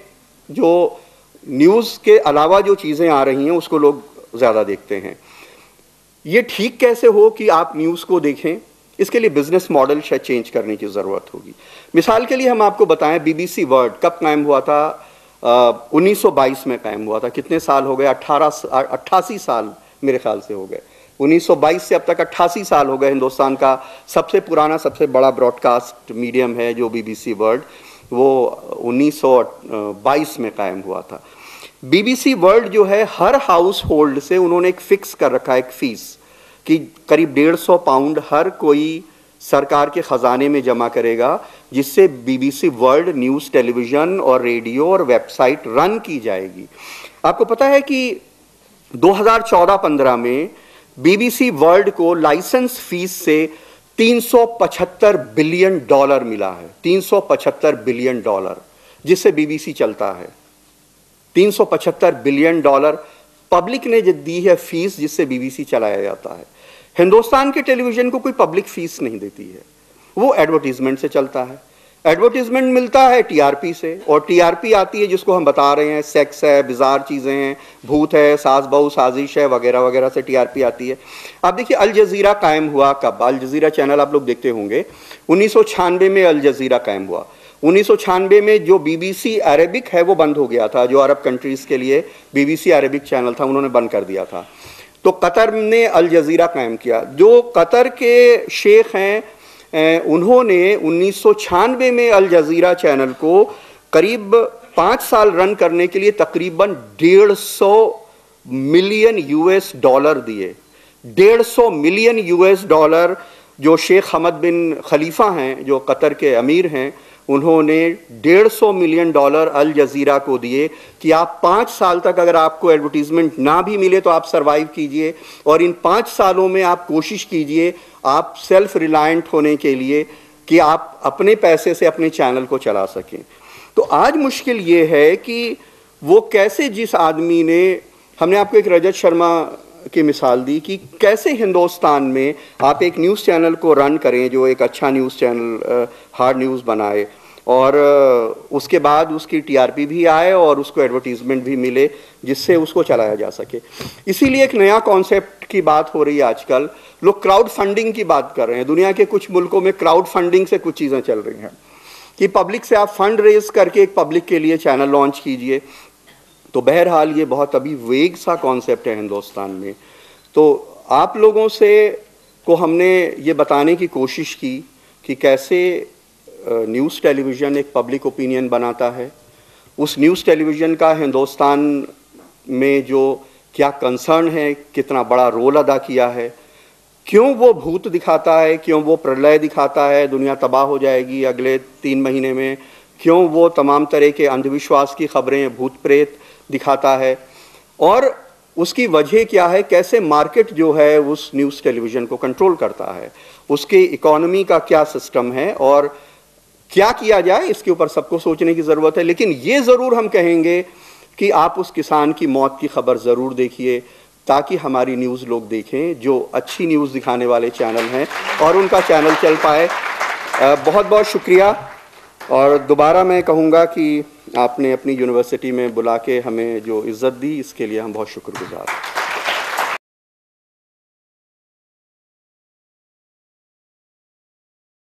जो न्यूज़ के अलावा जो चीज़ें आ रही हैं उसको लोग ज़्यादा देखते हैं। ये ठीक कैसे हो कि आप न्यूज़ को देखें, इसके लिए बिजनेस मॉडल शायद चेंज करने की ज़रूरत होगी। मिसाल के लिए हम आपको बताएं, बीबीसी वर्ल्ड कब कायम हुआ था? 1922 में कायम हुआ था। कितने साल हो गए? 88 साल मेरे ख्याल से हो गए। 1922 से अब तक 88 साल हो गए। हिंदुस्तान का सबसे पुराना, सबसे बड़ा ब्रॉडकास्ट मीडियम है जो बीबीसी वर्ल्ड, वो 1922 में कायम हुआ था। बीबीसी वर्ल्ड जो है, हर हाउस होल्ड से उन्होंने एक फिक्स कर रखा है एक फीस कि करीब 150 पाउंड हर कोई सरकार के ख़जाने में जमा करेगा, जिससे बीबीसी वर्ल्ड न्यूज़, टेलीविज़न और रेडियो और वेबसाइट रन की जाएगी। आपको पता है कि 2014-15 में बीबीसी वर्ल्ड को लाइसेंस फीस से $375 बिलियन मिला है। $375 बिलियन, जिससे बीबीसी चलता है। $375 बिलियन पब्लिक ने जो दी है फीस, जिससे बीबीसी चलाया जाता है। हिंदुस्तान के टेलीविज़न को कोई पब्लिक फीस नहीं देती है, वो एडवर्टीजमेंट से चलता है। एडवर्टीजमेंट मिलता है टीआरपी से, और टीआरपी आती है जिसको हम बता रहे हैं, सेक्स है, बिजार चीज़ें हैं, भूत है, सास बहू साजिश है, वगैरह वगैरह से टीआरपी आती है। आप देखिए, अल जज़ीरा कायम हुआ कब? अल जज़ीरा चैनल आप लोग देखते होंगे, 1996 में अल जज़ीरा कायम हुआ। 1996 में जो बीबीसी अरेबिक है वो बंद हो गया था, जो अरब कंट्रीज़ के लिए बीबीसी अरेबिक चैनल था, उन्होंने बंद कर दिया था। तो कतर ने अल जज़ीरा कायम किया। जो कतर के शेख हैं, उन्होंने 1996 में अल जज़ीरा चैनल को करीब 5 साल रन करने के लिए तकरीबन $150 मिलियन दिए। $150 मिलियन जो शेख हमद बिन खलीफा हैं, जो कतर के अमीर हैं, उन्होंने $150 मिलियन अल जज़ीरा को दिए कि आप 5 साल तक अगर आपको एडवर्टीजमेंट ना भी मिले तो आप सरवाइव कीजिए, और इन 5 सालों में आप कोशिश कीजिए आप सेल्फ रिलायंट होने के लिए कि आप अपने पैसे से अपने चैनल को चला सकें। तो आज मुश्किल ये है कि वो कैसे, जिस आदमी ने, हमने आपको एक रजत शर्मा की मिसाल दी कि कैसे हिंदुस्तान में आप एक न्यूज़ चैनल को रन करें जो एक अच्छा न्यूज़ चैनल, हार्ड न्यूज़ बनाए, और उसके बाद उसकी टीआरपी भी आए और उसको एडवर्टीजमेंट भी मिले जिससे उसको चलाया जा सके। इसीलिए एक नया कॉन्सेप्ट की बात हो रही है आजकल। लोग क्राउड फंडिंग की बात कर रहे हैं। दुनिया के कुछ मुल्कों में क्राउड फंडिंग से कुछ चीज़ें चल रही हैं कि पब्लिक से आप फंड रेज करके एक पब्लिक के लिए चैनल लॉन्च कीजिए। तो बहरहाल ये बहुत अभी वेग सा कॉन्सेप्ट है हिंदुस्तान में। तो आप लोगों से को हमने ये बताने की कोशिश की कि कैसे न्यूज़ टेलीविज़न एक पब्लिक ओपिनियन बनाता है, उस न्यूज़ टेलीविज़न का हिंदुस्तान में जो क्या कंसर्न है, कितना बड़ा रोल अदा किया है, क्यों वो भूत दिखाता है, क्यों वो प्रलय दिखाता है, दुनिया तबाह हो जाएगी अगले 3 महीने में, क्यों वो तमाम तरह के अंधविश्वास की खबरें, भूत प्रेत दिखाता है, और उसकी वजह क्या है, कैसे मार्केट जो है उस न्यूज़ टेलीविज़न को कंट्रोल करता है, उसके इकोनॉमी का क्या सिस्टम है और क्या किया जाए, इसके ऊपर सबको सोचने की ज़रूरत है। लेकिन ये ज़रूर हम कहेंगे कि आप उस किसान की मौत की खबर ज़रूर देखिए, ताकि हमारी न्यूज़ लोग देखें, जो अच्छी न्यूज़ दिखाने वाले चैनल हैं, और उनका चैनल चल पाए। बहुत बहुत शुक्रिया। और दोबारा मैं कहूँगा कि आपने अपनी यूनिवर्सिटी में बुला के हमें जो इज़्ज़त दी, इसके लिए हम बहुत शुक्रगुज़ार हैं।